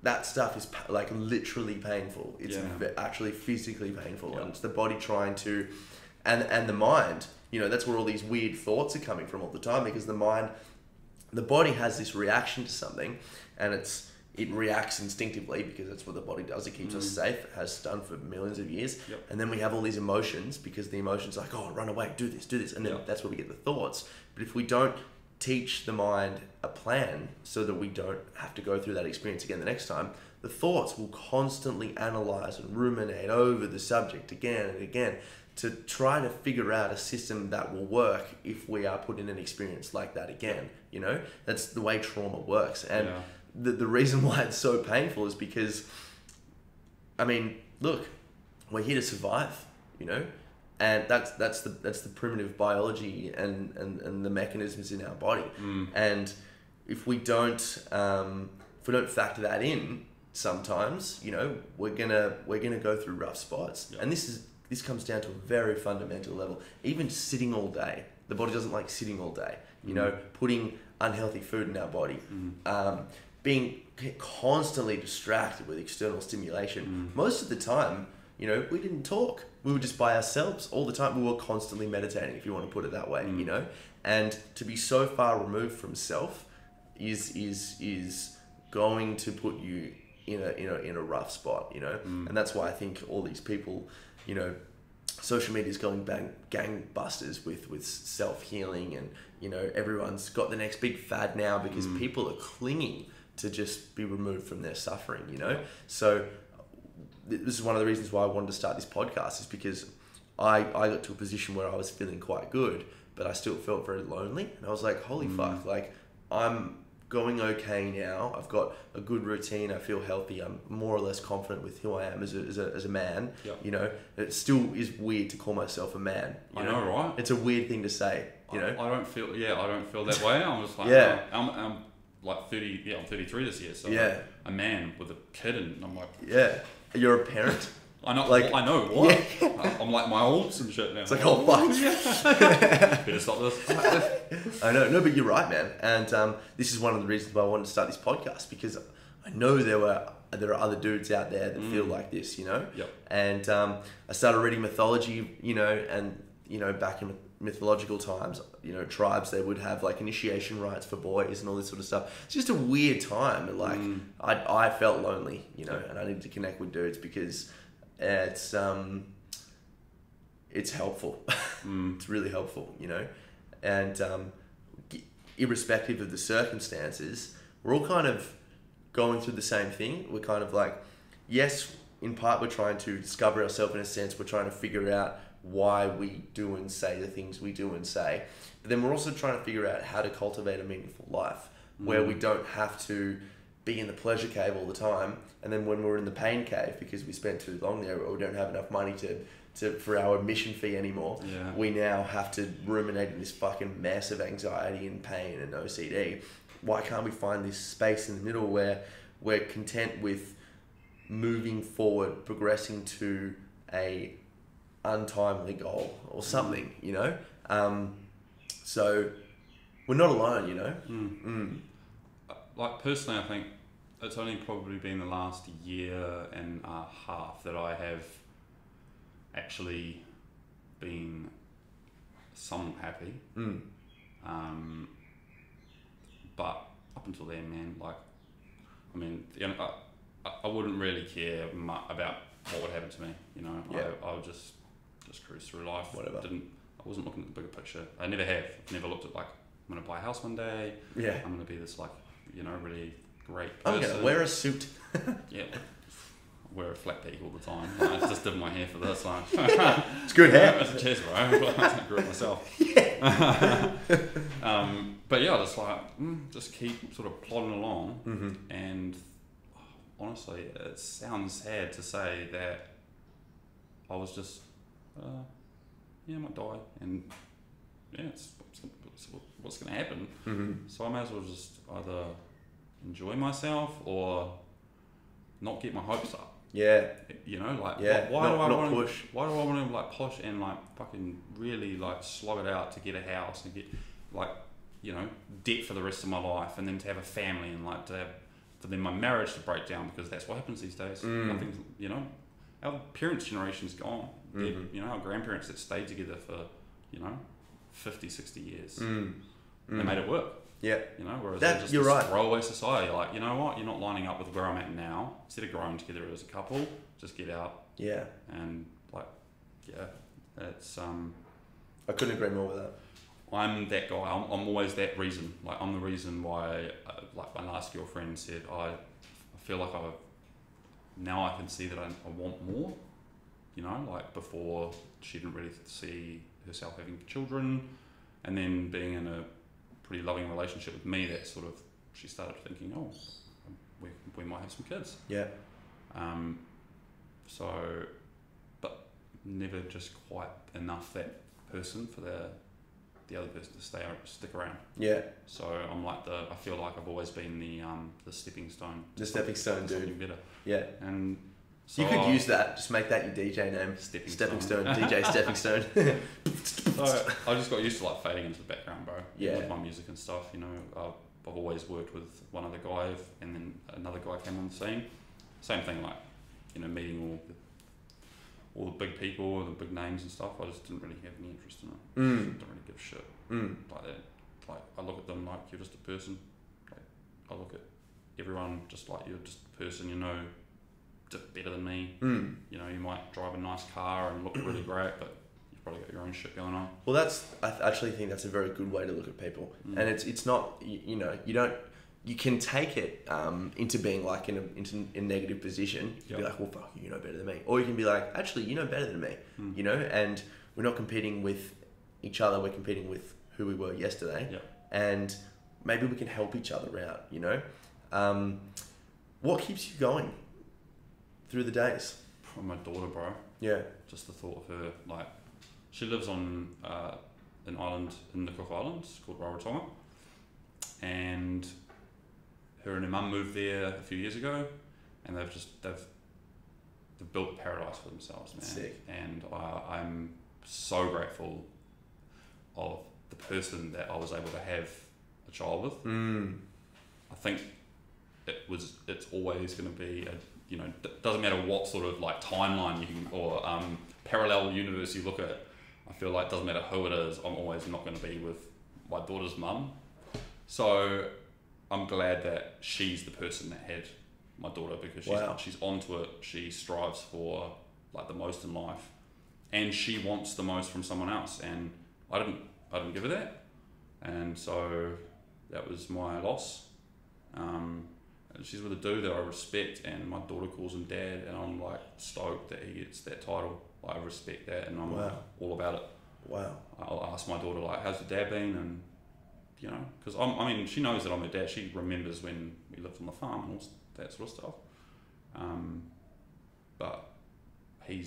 That stuff is like literally painful. It's actually physically painful, and it's the body trying to, and the mind. That's where all these weird thoughts are coming from all the time, because the body has this reaction to something, and it reacts instinctively because that's what the body does. It keeps us safe. It has done for millions of years. Yep. And then we have all these emotions, because the emotions are like, oh, run away, do this, and then that's where we get the thoughts. But if we don't teach the mind a plan so that we don't have to go through that experience again the next time, the thoughts will constantly analyze and ruminate over the subject again and again to try to figure out a system that will work if we are put in an experience like that again. That's the way trauma works. And the reason why it's so painful is because, I mean, look, we're here to survive, and that's the primitive biology and the mechanisms in our body. And if we don't factor that in, sometimes we're gonna go through rough spots. And this comes down to a very fundamental level. Even sitting all day, the body doesn't like sitting all day. Putting unhealthy food in our body, being constantly distracted with external stimulation. Most of the time, we didn't talk. We were just by ourselves all the time. We were constantly meditating, if you want to put it that way, And to be so far removed from self is going to put you in a rough spot, And that's why I think all these people, social media is going gangbusters with self-healing, and everyone's got the next big fad now because people are clinging to just be removed from their suffering, So this is one of the reasons why I wanted to start this podcast, is because I got to a position where I was feeling quite good, but I still felt very lonely. And I was like, holy fuck, like I'm going okay now. I've got a good routine. I feel healthy. I'm more or less confident with who I am as a man. Yep. It still is weird to call myself a man. I know, right? It's a weird thing to say, I don't feel that way. I'm just like, I'm like 30, I'm 33 this year. So a man with a kid, and I'm like, you're a parent. I know, like, I know what. I'm like my olds and shit now. It's like, oh fuck. Better stop this. I know, no, but you're right, man. And this is one of the reasons why I wanted to start this podcast, because I know there are other dudes out there that feel like this, Yep. And I started reading mythology, and back in mythological times, tribes, they would have like initiation rites for boys and all this sort of stuff. It's just a weird time. And like I felt lonely, and I needed to connect with dudes because it's helpful. It's really helpful, and irrespective of the circumstances, we're all kind of going through the same thing. We're kind of like, yes, in part we're trying to discover ourselves, in a sense. We're trying to figure out why we do and say the things we do and say, but then we're also trying to figure out how to cultivate a meaningful life where we don't have to be in the pleasure cave all the time, and then when we're in the pain cave because we spent too long there, or we don't have enough money for our admission fee anymore, we now have to ruminate in this fucking mess of anxiety and pain and OCD. Why can't we find this space in the middle where we're content with moving forward, progressing to a untimely goal or something, So we're not alone, Like personally, I think it's only probably been the last year and a half that I have actually been somewhat happy. But up until then, man, like, I mean, you know, I wouldn't really care about what would happen to me. You know, I would just cruise through life. Whatever. I wasn't looking at the bigger picture. I never have. I've never looked at like, I'm gonna buy a house one day. Yeah. I'm gonna be this like, you know, really great person. I'm gonna wear a suit. Yeah. Wear a flat peak all the time. Like, I just did my hair for this. Like, it's good hair. Cheers, bro. I grew it myself. Yeah. But yeah, just like just keep sort of plodding along. And honestly, it sounds sad to say that I was just I might die, and yeah, it's what's going to happen. So I may as well just either enjoy myself or not get my hopes up. Yeah. You know, like, why do I want to push? Why do I want to like push and like fucking really like slog it out to get a house and get like, you know, debt for the rest of my life, and then to have a family and like to have, for then my marriage to break down, because that's what happens these days. Nothing's, you know, our parents' generation's gone. You know, our grandparents that stayed together for, you know, 50, 60 years. They made it work. Yeah. You know, whereas they're just you're this right. throwaway society. Like, you know what? You're not lining up with where I'm at now. Instead of growing together as a couple, just get out. Yeah. And like, yeah, it's I couldn't agree more with that. I'm that guy. I'm always that reason. Like, I'm the reason why. Like my last girlfriend said, I feel like now I can see that I want more. You know, like before she didn't really see herself having children, and then being in a pretty loving relationship with me, that sort of she started thinking, oh, we might have some kids. Yeah. So, but never just quite enough that person for the other person to stick around. Yeah. So I'm like I feel like I've always been the stepping stone. The stepping stone dude. Something better. Yeah. And so you could use that. Just make that your DJ name. Stepping Stone. DJ Stepping Stone. So I just got used to like fading into the background, bro. Yeah. With my music and stuff, you know, I've always worked with one other guy, and then another guy came on the scene. Same thing, like, you know, meeting all the big people, the big names and stuff. I just didn't really have any interest in it. Don't really give a shit like that. Like, I look at them like you're just a person. Like, I look at everyone just like you're just a person, you know, better than me. You know, you might drive a nice car and look really great, but you've probably got your own shit going on. Well, I actually think that's a very good way to look at people. And it's not, you know, you can take it into being like into a negative position. You can be like, well, fuck, you know better than me. Or you can be like, actually, you know better than me. You know, and we're not competing with each other, we're competing with who we were yesterday. And maybe we can help each other out, you know. What keeps you going through the days? From my daughter, bro. Yeah. Just the thought of her, like, she lives on an island in the Cook Islands called Rarotonga, and her and her mum moved there a few years ago, and they've built paradise for themselves, man. Sick. And I'm so grateful of the person that I was able to have a child with. I think it's always going to be you know, doesn't matter what sort of like timeline you can, or parallel universe you look at. I feel like it doesn't matter who it is, I'm always not going to be with my daughter's mum. So I'm glad that she's the person that had my daughter, because she's onto it. She strives for like the most in life, and she wants the most from someone else, and I didn't give her that, and so that was my loss. She's with a dude that I respect, and my daughter calls him dad, and I'm like stoked that he gets that title. I respect that, and I'm all about it. Wow. I'll ask my daughter, like, how's your dad been? And, you know, because I mean, she knows that I'm her dad. She remembers when we lived on the farm and all that sort of stuff. But he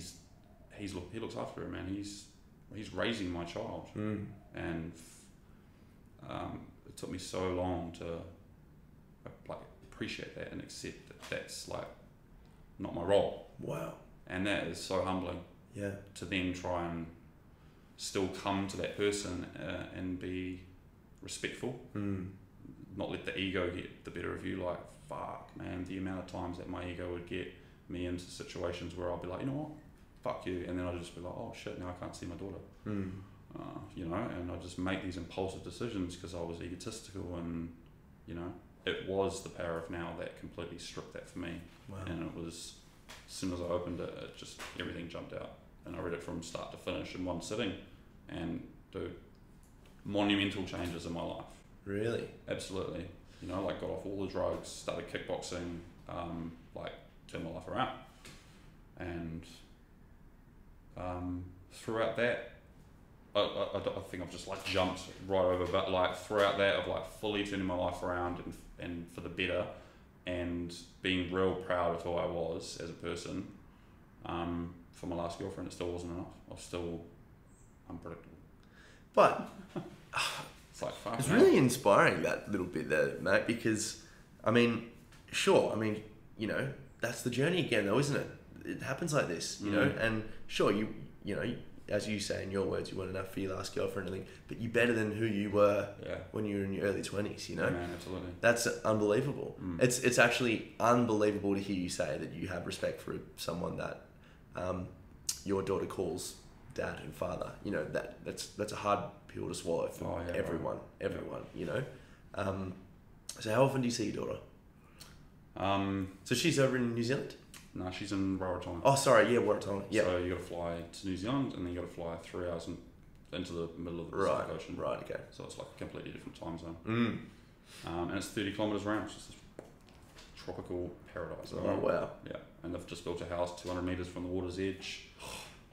looks after her, man. He's raising my child, and it took me so long to like appreciate that and accept that that's like not my role. Wow. And that is so humbling. Yeah. To then try and still come to that person and be respectful, not let the ego get the better of you. Like, fuck, man, the amount of times that my ego would get me into situations where I'll be like, you know what, fuck you, and then I'll just be like, oh shit, now I can't see my daughter. You know, and I just make these impulsive decisions because I was egotistical, and you know, it was the power of now that completely stripped that for me. Wow. And it was, as soon as I opened it, it just, everything jumped out, and I read it from start to finish in one sitting, and dude, monumental changes in my life. Really? Absolutely. You know, like got off all the drugs, started kickboxing, like turned my life around, and throughout that, I think I've just like jumped right over, but like throughout that, I've like fully turning my life around and for the better, and being real proud of who I was as a person. For my last girlfriend, it still wasn't enough. I was still unpredictable. But it's like fuck. It's really inspiring, that little bit there, mate. Because I mean, sure, I mean, you know, that's the journey again, though, isn't it? It happens like this, you know. And sure, you know, as you say in your words, you weren't enough for your last girlfriend, and but you're better than who you were when you were in your early 20s, you know? Yeah, man, absolutely. That's unbelievable. It's actually unbelievable to hear you say that you have respect for someone that your daughter calls dad and father. You know, that's a hard pill to swallow for everyone, you know? So how often do you see your daughter? So she's over in New Zealand? No, she's in Rarotonga. Oh, sorry, yeah, Rarotonga. Yeah. So you got to fly to New Zealand, and then you got to fly 3 hours into the middle of the Pacific Ocean. Right. Okay. So it's like a completely different time zone. And it's 30 kilometers around. It's just this tropical paradise. Oh wow. Yeah, and they've just built a house 200 meters from the water's edge.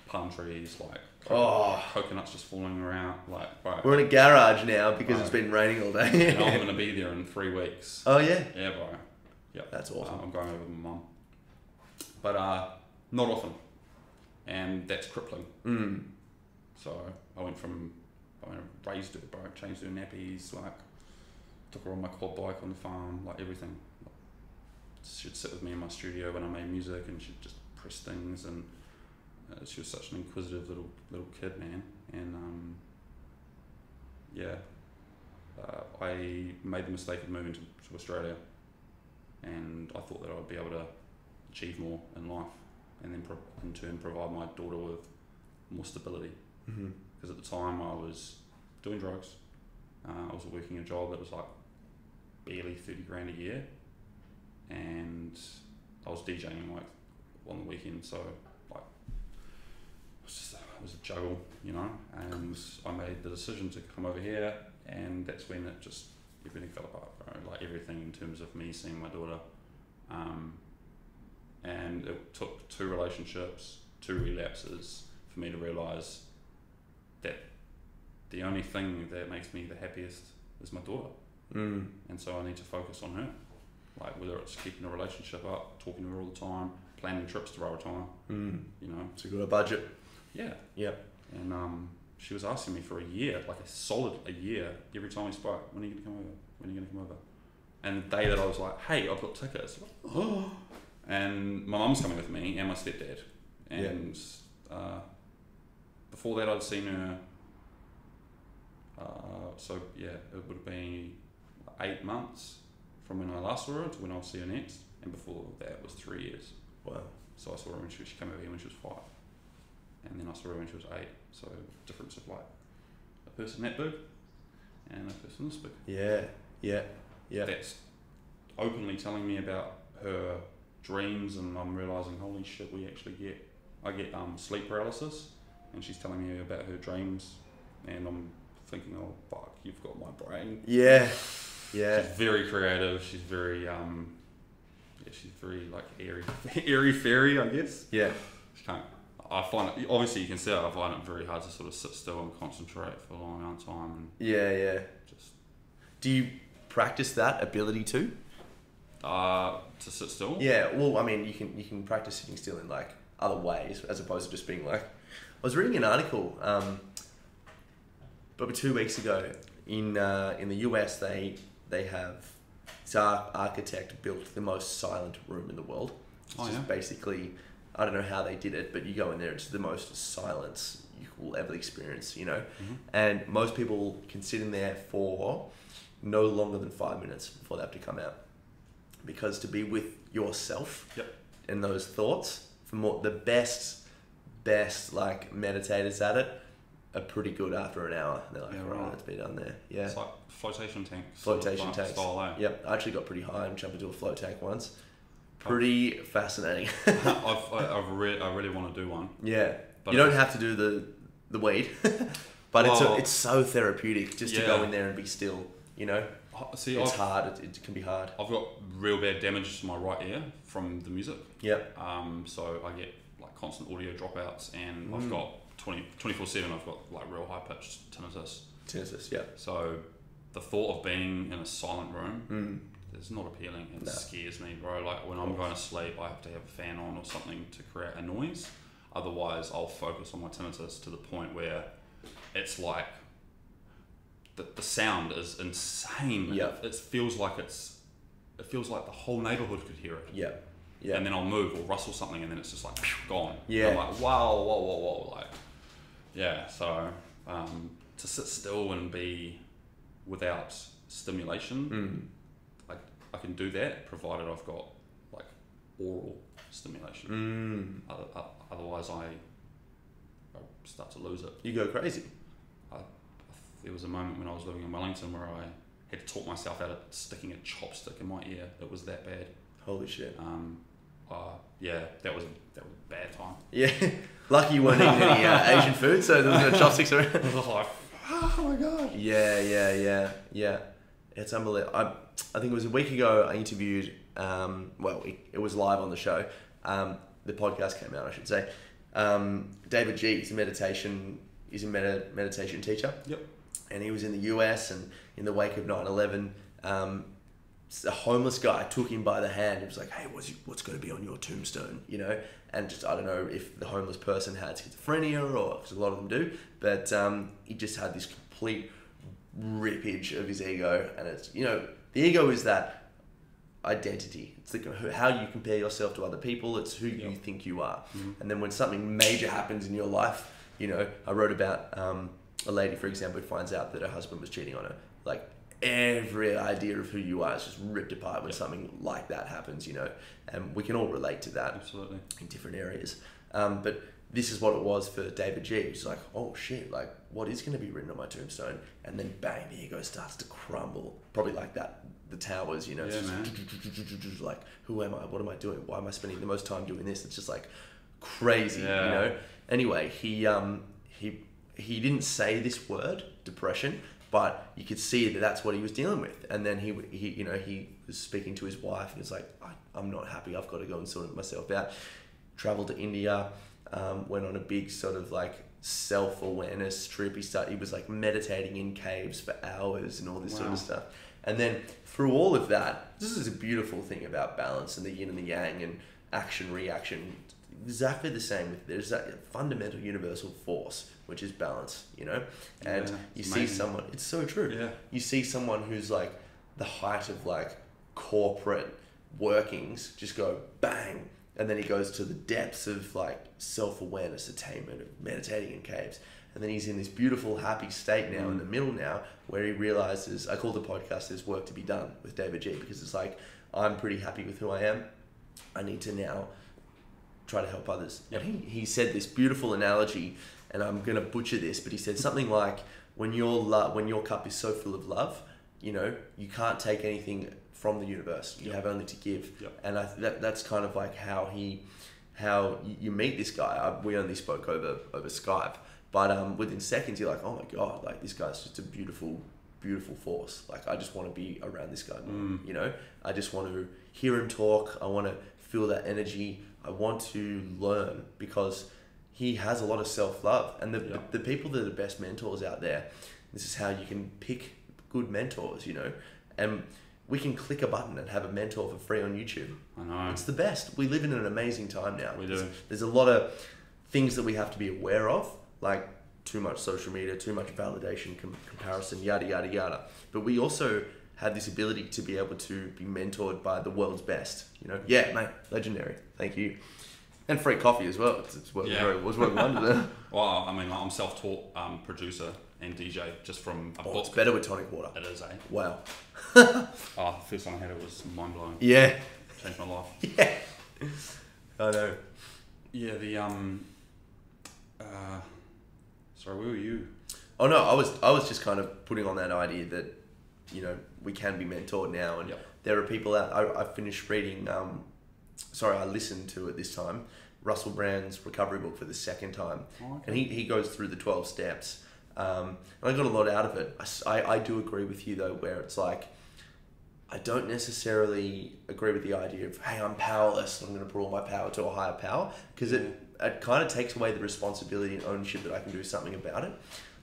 Palm trees, like coconuts just falling around. Like we're in a garage now because it's been raining all day. And I'm gonna be there in 3 weeks. Oh yeah. Yeah, bro. Yeah. That's awesome. I'm going over with my mum. But not often, and that's crippling. So I went raised her, bro, changed her nappies, like took her on my quad bike on the farm, like everything. She'd sit with me in my studio when I made music, and she'd just press things, and she was such an inquisitive little kid, man. And I made the mistake of moving to Australia, and I thought that I would be able to achieve more in life, and then in turn provide my daughter with more stability. Because at the time I was doing drugs, I was working a job that was like barely 30 grand a year, and I was DJing like on the weekend, so like it was a juggle, you know. And I made the decision to come over here, and that's when everything fell apart, bro. Like everything in terms of me seeing my daughter. And it took 2 relationships, 2 relapses for me to realise that the only thing that makes me the happiest is my daughter. And so I need to focus on her. Like whether it's keeping a relationship up, talking to her all the time, planning trips to Rarotonga, you know. So you got a budget? Yeah. Yep. And she was asking me for a year, like a solid year, every time we spoke, when are you going to come over? When are you going to come over? And the day that I was like, hey, I've got tickets. And my mum's coming with me and my stepdad. And before that I'd seen her, it would have been 8 months from when I last saw her to when I'll see her next. And before that was 3 years. Wow. So I saw her when she came over here when she was 5. And then I saw her when she was 8. So difference of like a person that big and a person this big. Yeah. That's openly telling me about her dreams, and I'm realising, holy shit, I get sleep paralysis, and she's telling me about her dreams, and I'm thinking, oh fuck, you've got my brain. Yeah. She's very creative. She's very she's very like airy fairy, I guess. Yeah. She can't. I find it, obviously you can see I find it very hard to sort of sit still and concentrate for a long amount of time. And do you practice that ability too? To sit still? Yeah, well, I mean, you can practice sitting still in like other ways as opposed to just being like. I was reading an article, probably 2 weeks ago in the US. They have this architect built the most silent room in the world. It's just basically, I don't know how they did it, but you go in there, it's the most silence you will ever experience, you know. And most people can sit in there for no longer than 5 minutes before they have to come out. Because to be with yourself and those thoughts, the best like meditators at it are pretty good after an hour. They're like, right, let's be done there. Yeah. It's like flotation tank. Flotation tanks. Style, Yep. I actually got pretty high and jumped into a float tank once. Pretty fascinating. I really want to do one. Yeah. But you don't have to do the weed, but it's so therapeutic just to go in there and be still, you know? See, it's hard. It can be hard. I've got real bad damage to my right ear from the music. Yep. So I get like constant audio dropouts, and I've got 24/7. I've got like real high pitched tinnitus. Tinnitus, yeah. So the thought of being in a silent room is not appealing. It scares me, bro. Like when I'm going to sleep, I have to have a fan on or something to create a noise. Otherwise, I'll focus on my tinnitus to the point where it's like the sound is insane. Yeah. It feels like the whole neighborhood could hear it. Yeah. Yeah. And then I'll move or rustle something, and then it's just like gone. Yeah. And I'm like, whoa, like, yeah. So to sit still and be without stimulation, I can do that provided I've got like oral stimulation. Otherwise, I start to lose it. You go crazy. There was a moment when I was living in Wellington where I had to talk myself out of sticking a chopstick in my ear. It was that bad. Holy shit. Yeah, that was a bad time. Yeah. Lucky you weren't eating any Asian food, so there was no chopsticks around. I was like, oh my god. Yeah. It's unbelievable. I think it was a week ago I interviewed, it was live on the show. The podcast came out, I should say. David G. He's a meditation teacher. Yep. And he was in the US, and in the wake of 9/11, a homeless guy took him by the hand and was like, hey, what's going to be on your tombstone, you know? And just, I don't know if the homeless person had schizophrenia, or because a lot of them do, but he just had this complete rippage of his ego. And it's, you know, the ego is that identity. It's like how you compare yourself to other people. It's who you think you are. And then when something major happens in your life, you know, I wrote about a lady, for example, who finds out that her husband was cheating on her. Like, every idea of who you are is just ripped apart when something like that happens, you know, and we can all relate to that. Absolutely. In different areas. But this is what it was for David G. He's like, oh shit, like, what is going to be written on my tombstone? And then bang, the ego starts to crumble. Probably like that, the towers, you know, yeah, man. Like, who am I? What am I doing? Why am I spending the most time doing this? It's just like crazy, you know? Anyway, he didn't say this word, depression, but you could see that that's what he was dealing with. And then he was speaking to his wife, and he's like, I'm not happy. I've got to go and sort myself out. Traveled to India, went on a big sort of like self-awareness trip. He was like meditating in caves for hours and all this sort of stuff. And then through all of that, this is a beautiful thing about balance and the yin and the yang and action, reaction. Exactly the same. There's that fundamental universal force, which is balance, you know? And you see someone, it's so true. Yeah. You see someone who's like the height of like corporate workings just go bang. And then he goes to the depths of like self-awareness, attainment, of meditating in caves. And then he's in this beautiful, happy state now in the middle now, where he realizes, I call the podcast, there's work to be done with David G, because it's like, I'm pretty happy with who I am. I need to now try to help others. Yep. And he said this beautiful analogy, and I'm going to butcher this, but he said something like, when your cup is so full of love, you know, you can't take anything from the universe. You have only to give. Yep. And that's kind of like how you meet this guy. We only spoke over Skype, but within seconds you're like, oh my God, like this guy's just a beautiful, beautiful force. Like, I just want to be around this guy more, you know? I just want to hear him talk. I want to feel that energy. I want to learn, because he has a lot of self-love. And the people that are the best mentors out there, this is how you can pick good mentors, you know? And we can click a button and have a mentor for free on YouTube. I know. It's the best. We live in an amazing time now. We do. There's a lot of things that we have to be aware of, like too much social media, too much validation, comparison, yada, yada, yada. But we also have this ability to be able to be mentored by the world's best, you know? Yeah, mate, legendary. Thank you. And free coffee as well. It's working wonders. Well, I mean, I'm self-taught producer and DJ just from a book. It's better with tonic water. It is, eh? Wow. The first time I had it was mind-blowing. Yeah. Changed my life. Yeah. I know. Yeah, sorry, where were you? Oh no, I was just kind of putting on that idea that, we can be mentored now, and there are people out. I finished reading. I listened to it this time. Russell Brand's recovery book for the second time, and he goes through the 12 steps. And I got a lot out of it. I do agree with you though, where it's like, I don't necessarily agree with the idea of, hey, I'm powerless, I'm going to put all my power to a higher power, because it kind of takes away the responsibility and ownership that I can do something about it.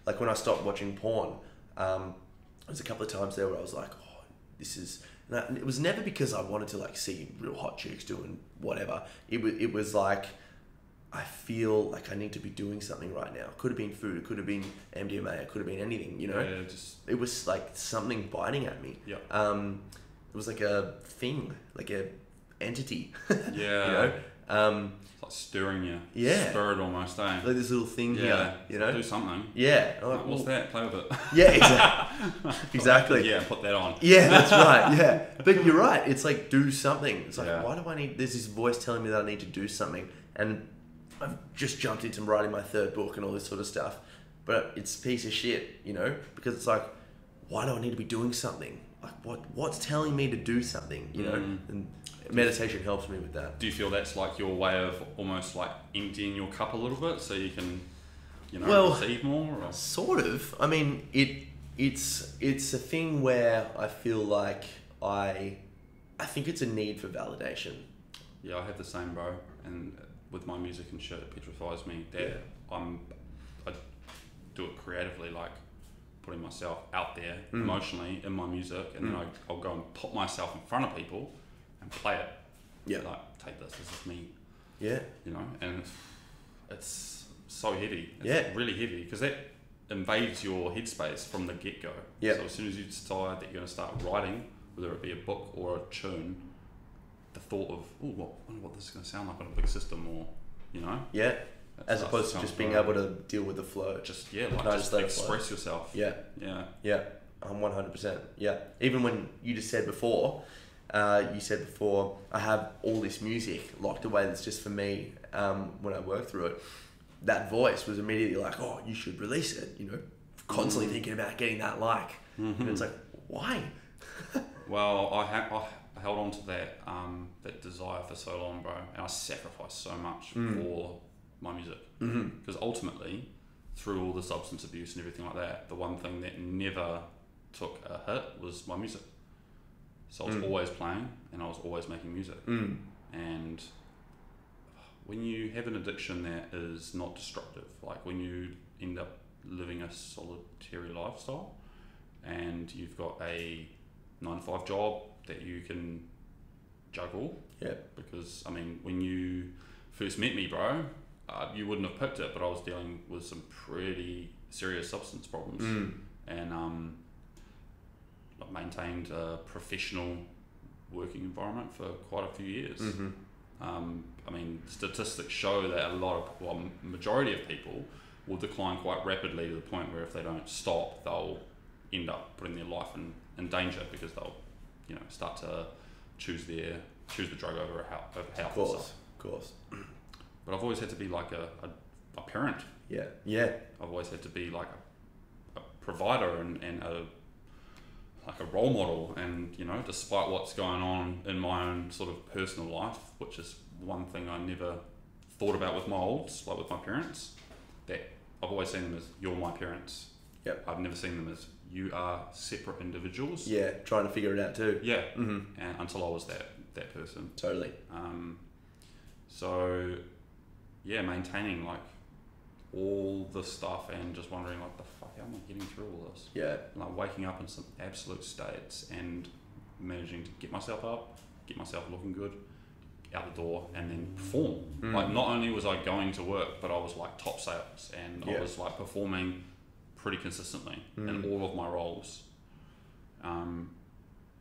Like when I stopped watching porn, there's a couple of times there where I was like, oh, this is... And it was never because I wanted to like see real hot chicks doing whatever. It was like, I feel like I need to be doing something right now. It could have been food, it could have been MDMA, it could have been anything, It was like something biting at me. Yeah. It was like a thing, like a entity. Yeah. It's like stirring your spirit almost, eh? like this little thing here, Do something. Yeah. Like, what's that? Play with it. Yeah, exactly. Yeah, put that on. Yeah, that's right. Yeah. But you're right. It's like, do something. It's like, why do I need... There's this voice telling me that I need to do something. And I've just jumped into writing my third book and all this sort of stuff. But it's a piece of shit, because it's like, why do I need to be doing something? Like, what's telling me to do something, And meditation helps me with that. Do you feel that's like your way of almost like emptying your cup a little bit so you can, receive more? Or? Sort of. I mean, it's a thing where I feel like I think it's a need for validation. Yeah, I have the same, bro. And with my music and shit, it petrifies me that I do it creatively, like putting myself out there emotionally in my music, and then I'll go and put myself in front of people and play it. Yeah. Like, take this is me. Yeah. And it's so heavy. It's really heavy, because that invades your headspace from the get-go. Yeah. So as soon as you decide that you're going to start writing, whether it be a book or a tune, the thought of, I wonder what this is going to sound like on a big system, or, Yeah. As opposed to just being able to deal with the flow. Just express yourself. Yeah. Yeah. Yeah. 100%. Yeah. Even when you just said before, I have all this music locked away that's just for me when I work through it. That voice was immediately like, oh, you should release it, constantly thinking about getting that like. And it's like, why? Well, I held on to that desire for so long, bro, and I sacrificed so much for my music. Because ultimately, through all the substance abuse and everything like that, the one thing that never took a hit was my music. So I was always playing, and I was always making music. And when you have an addiction that is not destructive, like when you end up living a solitary lifestyle and you've got a 9-to-5 job that you can juggle. Yeah. Because, I mean, when you first met me, bro, you wouldn't have picked it, but I was dealing with some pretty serious substance problems. And I maintained a professional working environment for quite a few years. I mean, statistics show that majority of people will decline quite rapidly, to the point where if they don't stop, they'll end up putting their life in danger, because they'll, start to choose the drug over health. Of course. But I've always had to be like a parent. Yeah. I've always had to be like a provider and a role model, and despite what's going on in my own sort of personal life, which is one thing I never thought about with my olds, like with my parents, that I've always seen them as, you're my parents. Yep. I've never seen them as, you are separate individuals. Yeah, trying to figure it out too. Yeah. And until I was that person. Totally. So yeah, maintaining like all the stuff and just wondering like, the fuck, how am I getting through all this? Yeah. Like waking up in some absolute states and managing to get myself up, get myself looking good, out the door, and then perform. Like, not only was I going to work, but I was like top sales, and I was like performing pretty consistently in all of my roles.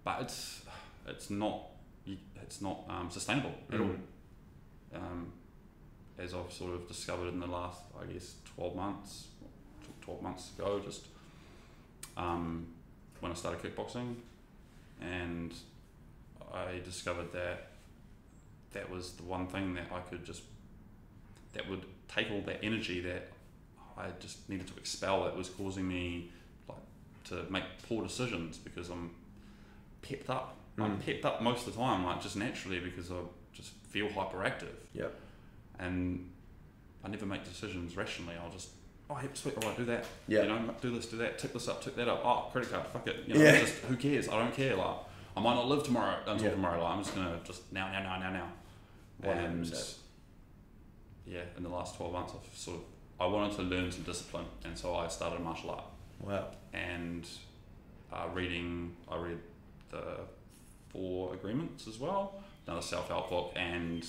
But it's not sustainable at all. as I've sort of discovered in the last, I guess, 12 months ago, just when I started kickboxing, and I discovered that was the one thing that I could just, that would take all that energy that I just needed to expel, that was causing me like to make poor decisions, because I'm pepped up. I'm pepped up most of the time, like just naturally, because I just feel hyperactive. Yep. And I never make decisions rationally. I'll just, oh, yep, sweet, all right, do that. Yeah. You know, do this, do that, tick this up, tick that up. Oh, credit card, fuck it. You know, Yeah. just who cares? I don't care. Like, I might not live tomorrow until tomorrow. Like, I'm just gonna just now. 100%. And yeah, in the last 12 months, I wanted to learn some discipline, and so I started martial art. Wow. And I read the 4 Agreements as well, another self-help book, and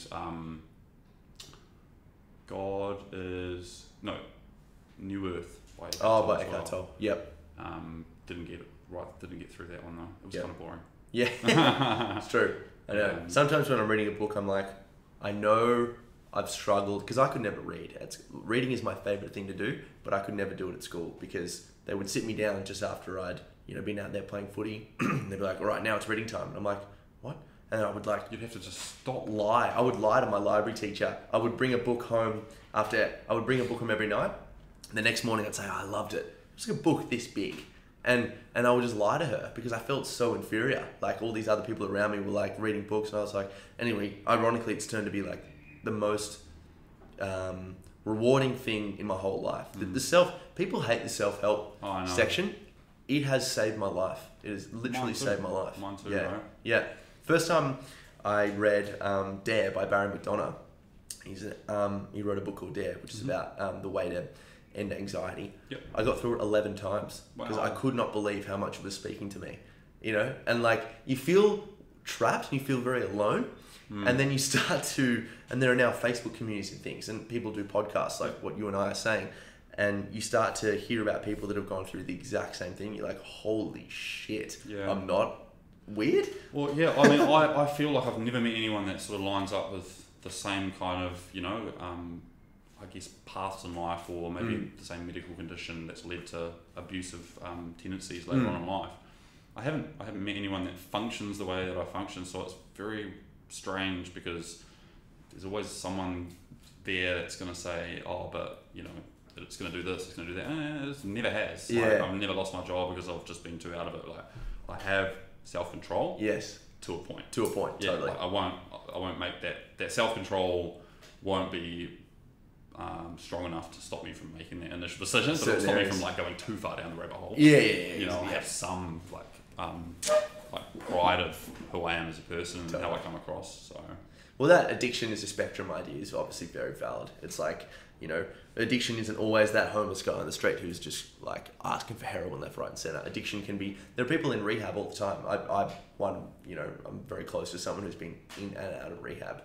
New Earth by Eckhart Oh, by as well. Eckhart Tolle. Yep. Didn't get it right. Didn't get through that one though. It was kind of boring. Yeah, it's true. I know. Sometimes when I'm reading a book, I'm like, I know I've struggled, because I could never read. Reading is my favourite thing to do, but I could never do it at school, because they would sit me down just after I'd been out there playing footy. They'd be like, all right, now it's reading time. And I'm like, what? And I would You'd have to just stop. I would lie to my library teacher. I would bring a book home every night. The next morning I'd say, oh, I loved it. It was like a book this big. And I would just lie to her, because I felt so inferior. Like, all these other people around me were like reading books, and I was like, anyway, ironically, it's turned to be like the most rewarding thing in my whole life. People hate the self-help section. It has saved my life. It has literally saved my life. Mine too, yeah. right? Yeah. First time I read Dare by Barry McDonough. He wrote a book called Dare, which is about the way to end anxiety. Yep. I got through it 11 times because I could not believe how much it was speaking to me. And like, you feel trapped and you feel very alone. And then you start to, and there are now Facebook communities and things, and people do podcasts like what you and I are saying, and you start to hear about people that have gone through the exact same thing. You're like, holy shit, I'm not weird. Well, yeah, I mean, I feel like I've never met anyone that sort of lines up with the same kind of, I guess, paths in life, or maybe the same medical condition that's led to abusive tendencies later on in life. I haven't met anyone that functions the way that I function, so it's very strange, because there's always someone there that's going to say, oh, but it's going to do this, it's going to do that. It never has. Yeah. I've never lost my job because I've just been too out of it. Like, I have self-control. Yes. To a point. Yeah, totally. Like, I won't make that self-control won't be strong enough to stop me from making that initial decision, but it'll stop me from like going too far down the rabbit hole. Yeah. I have some like pride of who I am as a person and how I come across. So, well, that addiction is a spectrum idea is obviously very valid. It's like, addiction isn't always that homeless guy on the street who's just like asking for heroin left, right, and center. Addiction can be, there are people in rehab all the time. I'm very close to someone who's been in and out of rehab.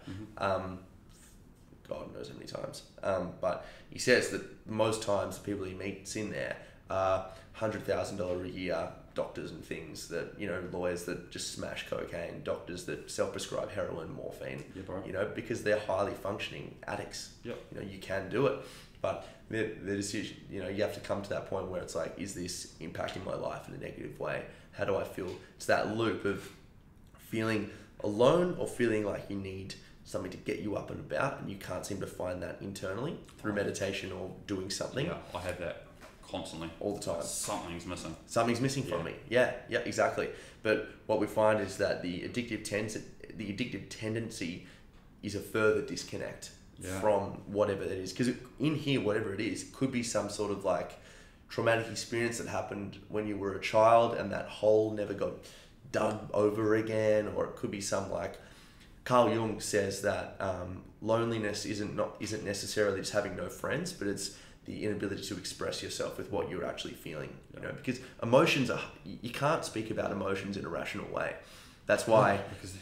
God knows how many times. But he says that most times the people he meets in there are $100,000 a year doctors and things, that lawyers that just smash cocaine, doctors that self-prescribe heroin, morphine, because they're highly functioning addicts. You can do it, but the decision, you have to come to that point where it's like, is this impacting my life in a negative way? How do I feel? It's that loop of feeling alone or feeling like you need something to get you up and about, and you can't seem to find that internally through meditation or doing something. Yeah, I had that constantly, all the time. Something's missing from me. Yeah, exactly. But what we find is that the addictive tendency is a further disconnect from whatever it is, because in here, whatever it is, could be some sort of like traumatic experience that happened when you were a child and that hole never got dug over again, or it could be some, like Carl Jung says that loneliness isn't necessarily just having no friends, but it's the inability to express yourself with what you're actually feeling, because emotions you can't speak about emotions in a rational way. That's why because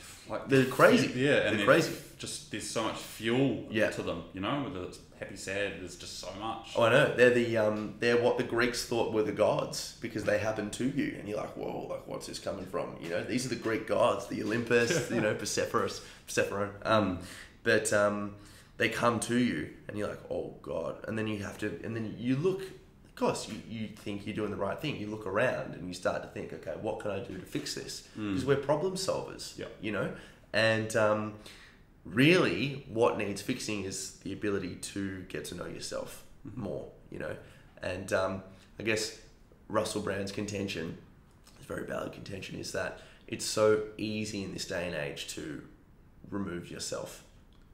they're crazy. Yeah, and they're crazy. Just there's so much fuel to them, whether it's happy, sad, there's just so much. Oh, I know. They're what the Greeks thought were the gods, because they happen to you, and you're like, whoa, like what's this coming from? These are the Greek gods, the Olympus, Persephone. But they come to you and you're like, oh God. And then and then you look, of course, you think you're doing the right thing. You look around and you start to think, okay, what can I do to fix this? Because we're problem solvers, and really what needs fixing is the ability to get to know yourself more, and I guess Russell Brand's contention, it's very valid contention, is that it's so easy in this day and age to remove yourself.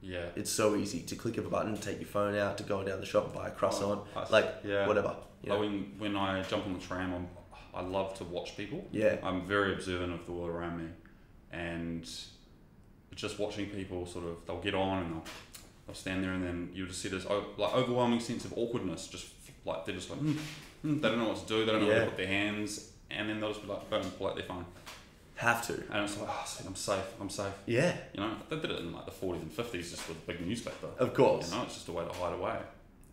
Yeah. It's so easy to click of a button, take your phone out, to go down the shop and buy a croissant, whatever. When I jump on the tram, I love to watch people. Yeah. I'm very observant of the world around me, and just watching people they'll get on and they'll stand there, and then you'll just see this overwhelming sense of awkwardness. Just like they're just like, they don't know what to do. They don't know where to put their hands, and then they'll just be like, boom, pull out their phone. Have to. And it's like, I'm safe. Yeah. They did it in the 40s and 50s just with a big newspaper. Of course. It's just a way to hide away.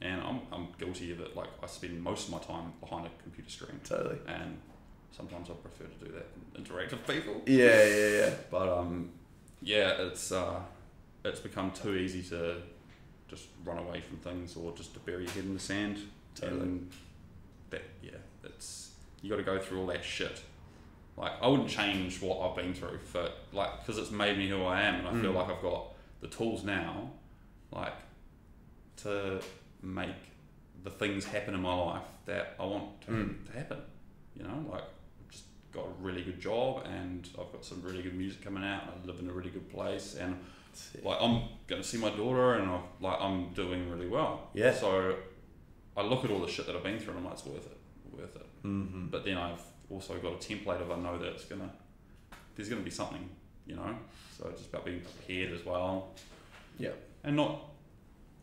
And I'm guilty of it. I spend most of my time behind a computer screen. Totally. And sometimes I prefer to do that and interact with people. Yeah. But it's become too easy to just run away from things or just to bury your head in the sand. Totally. And you got to go through all that shit. I wouldn't change what I've been through because it's made me who I am, and I feel like I've got the tools now, to make the things happen in my life that I want to happen. I've just got a really good job, and I've got some really good music coming out. I live in a really good place, and I'm going to see my daughter, and I'm doing really well. Yeah. So I look at all the shit that I've been through, and I'm like, it's worth it. Mm-hmm. But then I've also got a template of I know that there's gonna be something, So it's just about being prepared as well. Yeah. And not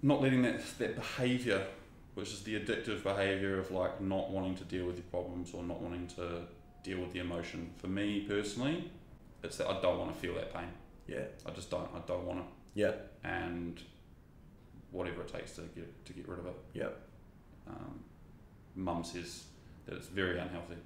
letting that behaviour, which is the addictive behaviour of not wanting to deal with your problems or not wanting to deal with the emotion. For me personally, it's that I don't want to feel that pain. Yeah. I just don't. I don't want it. Yeah. And whatever it takes to get rid of it. Yeah. Mum says that it's very unhealthy.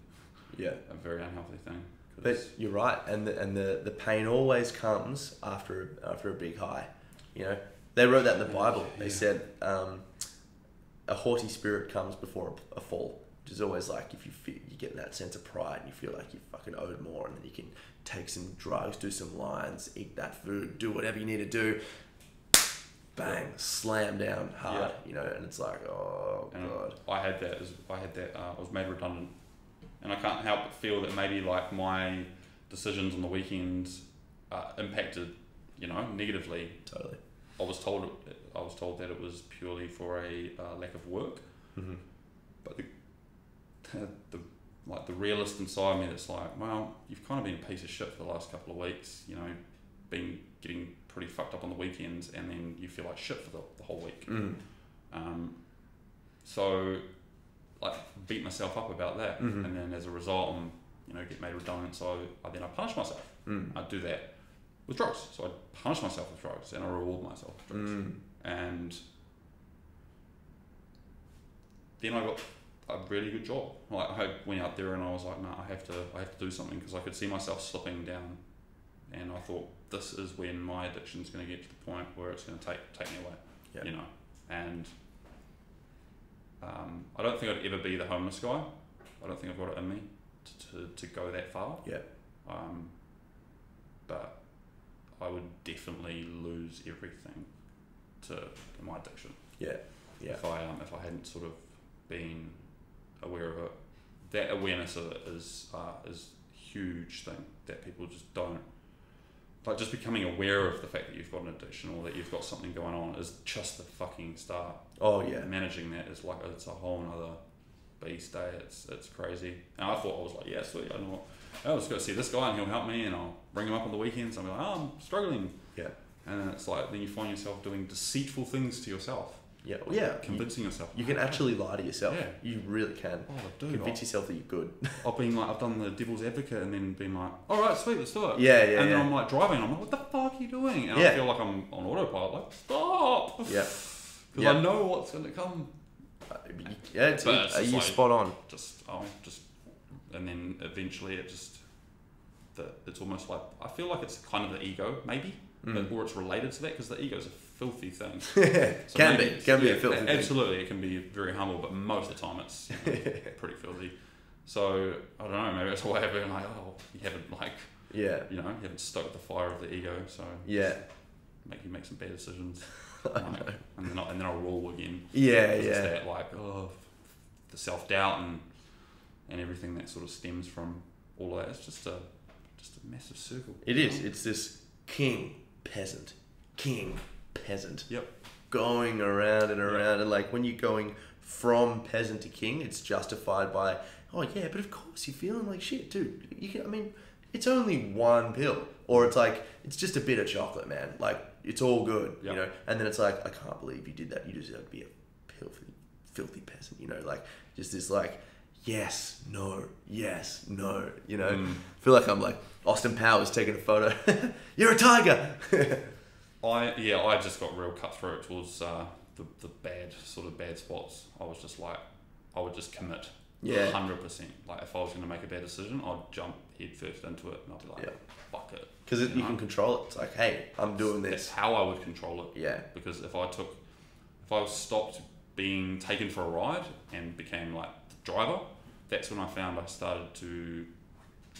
Yeah. A very unhealthy thing. But you're right, and the pain always comes after a big high. They wrote that in the Bible. They said a haughty spirit comes before a fall, which is always if you get that sense of pride and you feel like you fucking owed more, and then you can take some drugs, do some lines, eat that food, do whatever you need to do. Bang, slam down hard, and it's oh God. I had that. I was made redundant. And I can't help but feel that maybe my decisions on the weekends impacted, negatively. Totally. I was told that it was purely for a lack of work. Mm-hmm. But the realist inside me that's well, you've kind of been a piece of shit for the last couple of weeks. Been getting pretty fucked up on the weekends, and then you feel like shit for the whole week. So beat myself up about that, and then as a result, get made redundant. So I punish myself. I do that with drugs. So I punish myself with drugs, and I reward myself with drugs. And then I got a really good job. I went out there and I was like, no, I have to do something, because I could see myself slipping down, and I thought, this is when my addiction's going to get to the point where it's going to take me away. And I don't think I'd ever be the homeless guy. I don't think I've got it in me to go that far. Yeah. But I would definitely lose everything to my addiction. Yeah. Yeah. If I hadn't sort of been aware of it, that awareness of it is a huge thing that people just don't. Just becoming aware of the fact that you've got an addiction or that you've got something going on is just the fucking start. Oh yeah. Managing that is it's a whole nother beast, eh? It's crazy. And I thought, I was like, yeah, sweet, I know what. I'll just go see this guy and he'll help me, and I'll bring him up on the weekends. I'm like, I'm struggling. Yeah. And then it's then you find yourself doing deceitful things to yourself. Yeah, well, yeah. Convincing yourself. You can actually lie to yourself. Yeah. You really can. Oh, dude. Convince yourself that you're good. I've done the devil's advocate and then been like, all right, sweet, let's do it. Yeah, yeah. And then I'm driving, and I'm like, what the fuck are you doing? And I feel like I'm on autopilot, stop. Yeah. Because I know what's going to come. Yeah, you're spot on. And then eventually it's almost I feel like it's kind of the ego, maybe, or it's related to that, because the ego is a filthy thing. So can be a filthy thing. Absolutely, it can be very humble, but most of the time it's pretty filthy. So I don't know, maybe it's a way of being like, oh, you haven't you haven't stoked the fire of the ego, so make some bad decisions, and then I'll roll again. It's that the self doubt and everything that sort of stems from all of that. It's just a massive circle. It is. It's this king peasant. Yep. Going around and around, and like when you're going from peasant to king, it's justified by, oh yeah, but of course you're feeling like shit, dude. It's only one pill, or it's like it's just a bit of chocolate, man. Like it's all good, you know. And then it's like, I can't believe you did that. You deserve to be a filthy peasant, you know. Like just this like, yes, no, you know. I feel like I'm like Austin Powers taking a photo. You're a tiger. I just got real cutthroat towards the bad spots. I was just like, I would just commit 100%. Like if I was going to make a bad decision, I'd jump head first into it and I'd be like, fuck it. Because you can control it. It's like, hey, I'm doing this. That's how I would control it. Yeah. Because if I stopped being taken for a ride and became like the driver, that's when I found I started to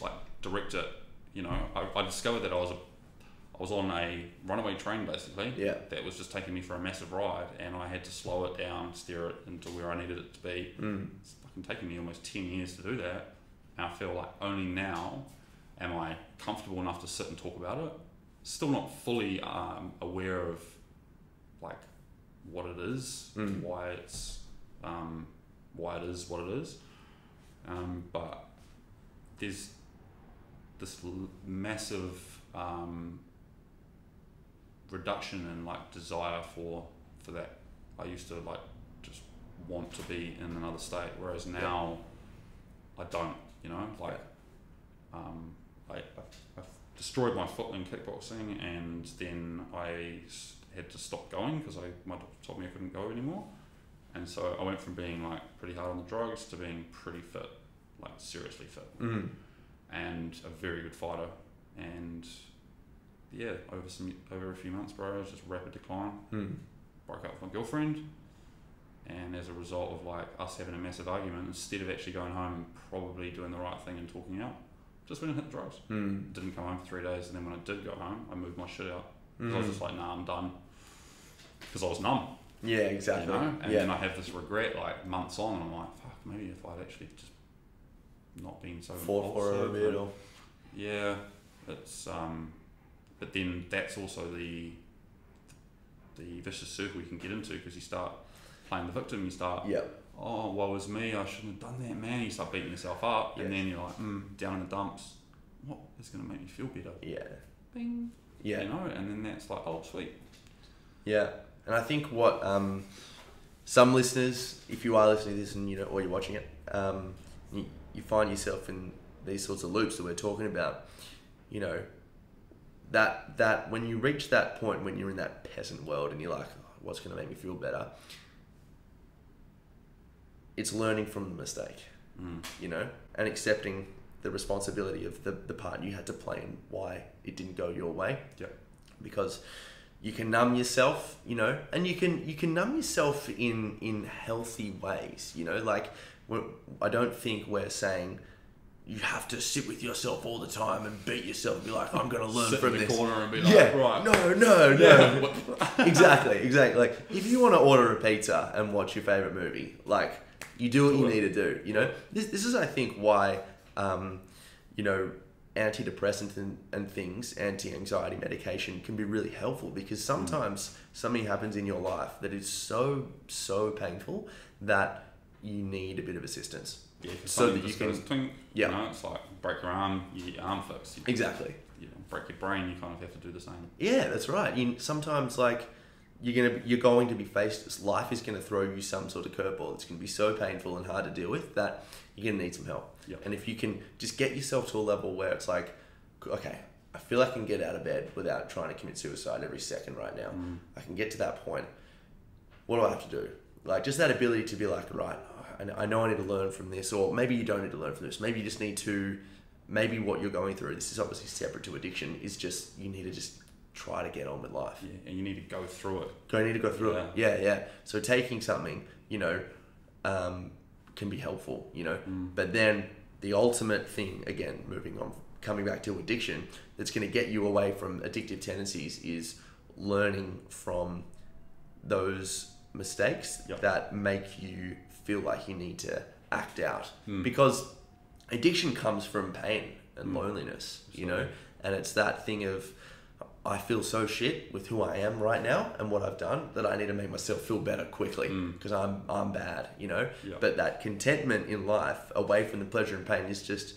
like direct it. You know, I discovered that I was on a runaway train basically. Yeah. That was just taking me for a massive ride, and I had to slow it down, steer it into where I needed it to be. It's fucking taken me almost 10 years to do that, and I feel like only now am I comfortable enough to sit and talk about it. Still not fully aware of like what it is, why it is what it is, but there's this massive reduction in like desire for that. I used to like just want to be in another state, whereas now I don't, you know, like I destroyed my foot in kickboxing, and then I had to stop going because my doctor told me I couldn't go anymore, and so I went from being like pretty hard on the drugs to being pretty fit, like seriously fit, and a very good fighter. And yeah, over a few months, bro, it was just rapid decline. Broke up with my girlfriend, and as a result of like us having a massive argument, instead of actually going home and probably doing the right thing and talking out, just went and hit the drugs. Didn't come home for 3 days, and then when I did go home, I moved my shit out. Because I was just like, nah, I'm done. Because I was numb. Yeah, exactly. You know? And then I have this regret like months on, and I'm like, fuck, maybe if I'd actually just not been so fought for a bit, or yeah, it's but then that's also the vicious circle you can get into, because you start playing the victim. You start, oh, woe is me, I shouldn't have done that, man. You start beating yourself up, and then you're like, down in the dumps. What is going to make me feel better? Yeah. Bing. Yeah. You know, and then that's like, oh, sweet. Yeah, and I think what some listeners, if you are listening to this and or you're watching it, you find yourself in these sorts of loops that we're talking about. You know, that when you reach that point when you're in that peasant world and you're like, oh, what's going to make me feel better? It's learning from the mistake, you know, and accepting the responsibility of the part you had to play and why it didn't go your way. Yeah. Because you can numb yourself, you know, and you can numb yourself in healthy ways, you know, like I don't think we're saying you have to sit with yourself all the time and beat yourself and be like, I'm going to learn from this. Sit in the corner and be like, right. No. Yeah. Exactly. Like, if you want to order a pizza and watch your favorite movie, like, you do what you need to do, you know? This is, I think, why, you know, antidepressants and things, anti-anxiety medication can be really helpful, because sometimes something happens in your life that is so painful that you need a bit of assistance. Yeah, so that you can, you know, it's like break your arm, you get your arm fixed. Exactly. You know, break your brain, you kind of have to do the same. Yeah, that's right. Sometimes like you're going to be faced. Life is going to throw you some sort of curveball. It's going to be so painful and hard to deal with that you're going to need some help. Yep. And if you can just get yourself to a level where it's like, okay, I feel I can get out of bed without trying to commit suicide every second right now. I can get to that point. What do I have to do? Like, just that ability to be like, right, I know I need to learn from this, or maybe you don't need to learn from this. Maybe you just need to, maybe what you're going through, this is obviously separate to addiction, is just, you need to just try to get on with life. Yeah, and you need to go through it. You need to go through it. Yeah. So taking something, can be helpful, But then the ultimate thing, again, moving on, coming back to addiction, that's going to get you away from addictive tendencies is learning from those mistakes that make you feel like you need to act out. Because addiction comes from pain and loneliness, and it's that thing of, I feel so shit with who I am right now and what I've done that I need to make myself feel better quickly because I'm bad, But that contentment in life away from the pleasure and pain is just,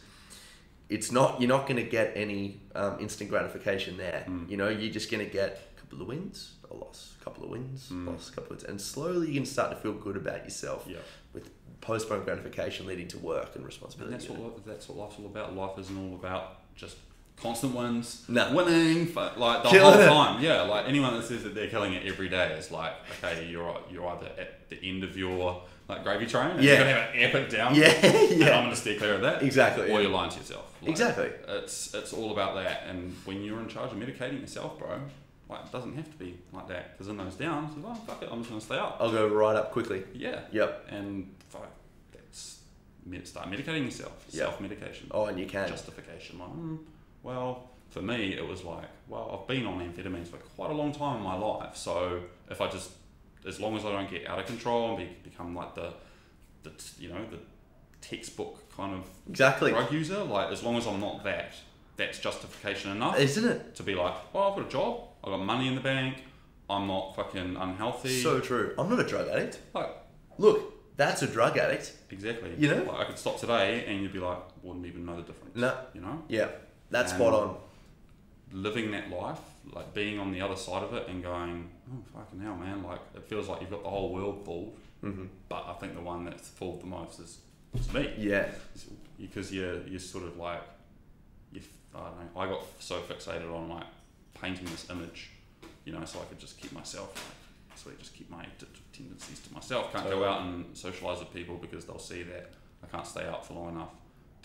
you're not going to get any instant gratification there. You're just going to get a couple of wins, a loss, a couple of wins, loss, a couple of wins. And slowly you can start to feel good about yourself with postponed gratification leading to work and responsibility. And that's what life's all about. Life isn't all about just constant wins, no. winning, like the whole time. Yeah, like anyone that says that they're killing it every day is like, okay, you're either at the end of your gravy train and you're gonna have an epic down. And I'm gonna steer clear of that. Exactly. Or you're lying to yourself. Exactly. It's all about that. And when you're in charge of medicating yourself, bro, it doesn't have to be like that. Because in those downs, you're like, oh, fuck it, I'm just gonna stay up. I'll go right up quickly. Yeah. Yep. And start medicating yourself. Self-medication. Oh, and you can. Justification. Well, for me, it was like, I've been on amphetamines for quite a long time in my life. So if as long as I don't get out of control and become like the textbook kind of drug user, as long as I'm not that's justification enough, isn't it? To be like, I've got a job, I've got money in the bank, I'm not fucking unhealthy. So true. I'm not a drug addict. Look, that's a drug addict. Exactly. I could stop today and you'd be like, wouldn't even know the difference. No. Yeah. That's spot on. Living that life, being on the other side of it and going, oh, fucking hell, man, it feels like you've got the whole world fooled. But I think the one that's fooled the most is me. Yeah. Because you're sort of I don't know, I got so fixated on painting this image, so I could just keep myself, just keep my tendencies to myself. Can't go out and socialise with people because they'll see that I can't stay up for long enough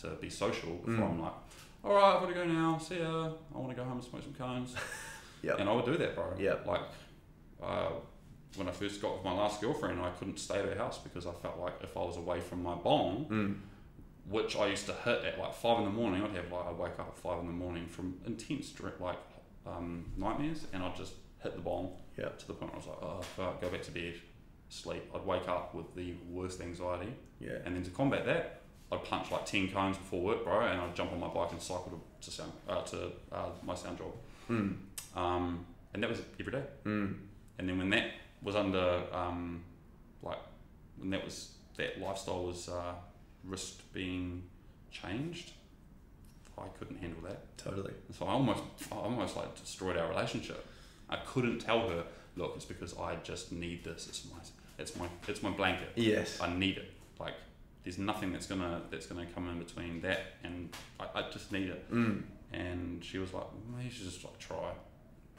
to be social before I'm like, all right, I've got to go now. See ya. I want to go home and smoke some cones. And I would do that, bro. When I first got with my last girlfriend, I couldn't stay at her house because I felt like if I was away from my bong, which I used to hit at 5 in the morning, I'd wake up at 5 in the morning from intense nightmares, and I'd just hit the bong to the point where I was like, oh, fuck, go back to bed, sleep. I'd wake up with the worst anxiety. And then to combat that, I'd punch 10 cones before work, bro, and I'd jump on my bike and cycle to my sound job. And that was every day. And then when that was under, when that lifestyle was risked being changed, I couldn't handle that. Totally. So I almost destroyed our relationship. I couldn't tell her, look, it's because I just need this. It's my blanket. Yes. I need it. There's nothing that's gonna come in between that, and I just need it. And she was like, well, you should just try,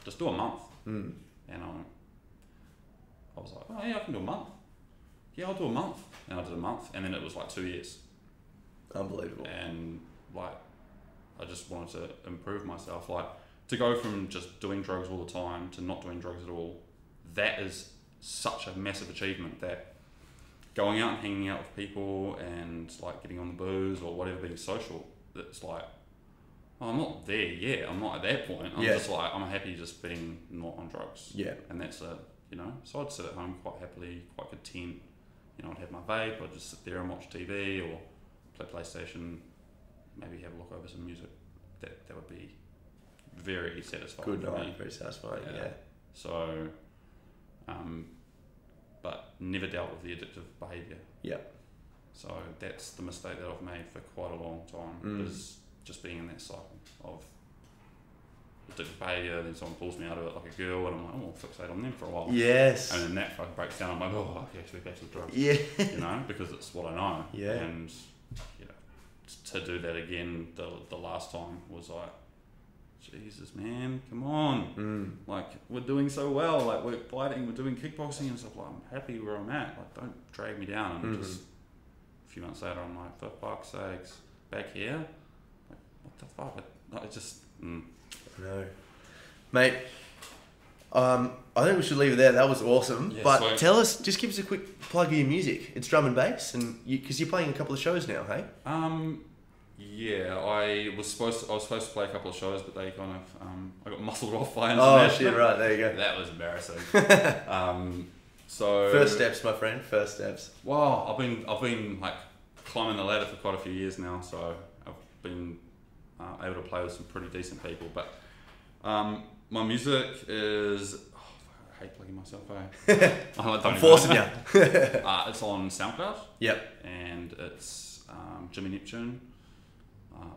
just do a month. And I was like, oh yeah, I can do a month. Yeah, I'll do a month. And I did a month, and then it was 2 years. Unbelievable. And I just wanted to improve myself. To go from just doing drugs all the time to not doing drugs at all, that is such a massive achievement. That going out and hanging out with people and getting on the booze or whatever, being social, it's I'm not there yet. I'm not at that point. I'm just I'm happy just being not on drugs. Yeah. And that's it, So I'd sit at home quite happily, quite content. I'd have my vape, I'd just sit there and watch TV or play PlayStation, maybe have a look over some music. That would be very satisfying. Good for night, me. very satisfying, yeah. So, but never dealt with the addictive behaviour. Yeah. So that's the mistake that I've made for quite a long time, is just being in that cycle of addictive behaviour, then someone pulls me out of it like a girl, and I'm like, oh, I'll fixate on them for a while. Yes. And then that fucking breaks down, I'm like, oh, okay, so back to the drugs. Yeah. Because it's what I know. Yeah. And, to do that again the last time was Jesus, man, come on. We're doing so well. We're fighting, we're doing kickboxing and stuff. I'm happy where I'm at. Don't drag me down. And just a few months later, I'm like, for fuck's sakes, back here? What the fuck? I just... No. Mate, I think we should leave it there. That was awesome. Yeah, but sweet. tell us, just give us a quick plug of your music. It's drum and bass, and because you're playing a couple of shows now, hey? Yeah, I was supposed to play a couple of shows, but they kind of I got muscled off by Oh international. shit! Right, there you go. That was embarrassing. So First steps, my friend. First steps. Wow, I've been like climbing the ladder for quite a few years now, so I've been able to play with some pretty decent people. But my music is I hate plugging myself. I'm forcing you. It's on SoundCloud. Yep. And it's Jimmy Neptune,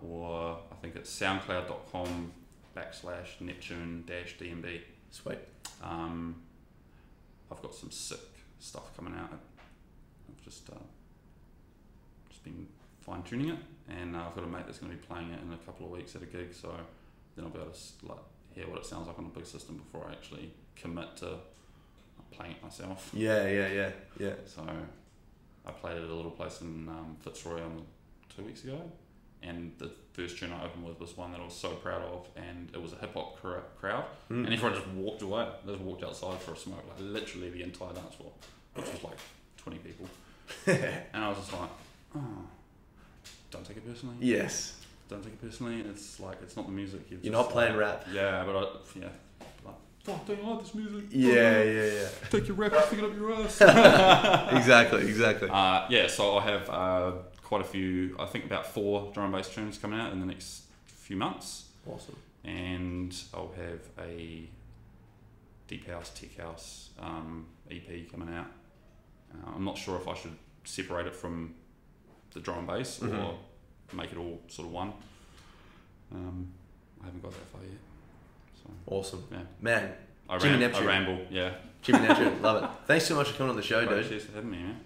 or I think it's soundcloud.com/Neptune-DMB. Sweet. I've got some sick stuff coming out. I've just been fine tuning it, and I've got a mate that's going to be playing it in a couple of weeks at a gig, so then I'll be able to like hear what it sounds like on a big system before I actually commit to playing it myself. Yeah. So I played at a little place in Fitzroy 2 weeks ago, and the first tune I opened with was one that I was so proud of, and it was a hip hop crowd, and everyone just walked away. They just walked outside for a smoke, like literally the entire dance floor, which was like 20 people, and I was just like, oh, don't take it personally. Yes. Don't take it personally. It's like it's not the music. You're not playing rap. Yeah, but fuck, don't you like this music? Yeah. Take your rap and stick it up your ass. Exactly. Yeah, so I have quite a few, I think about 4 drum and bass tunes coming out in the next few months. Awesome. And I'll have a deep house, tech house EP coming out. I'm not sure if I should separate it from the drum and bass or make it all sort of one. I haven't got that far yet. So, awesome. Yeah. Man, I Jimmy Neptune. ramble, yeah. Jimmy Neptune, love it. Thanks so much for coming on the show, dude. Cheers for having me, man.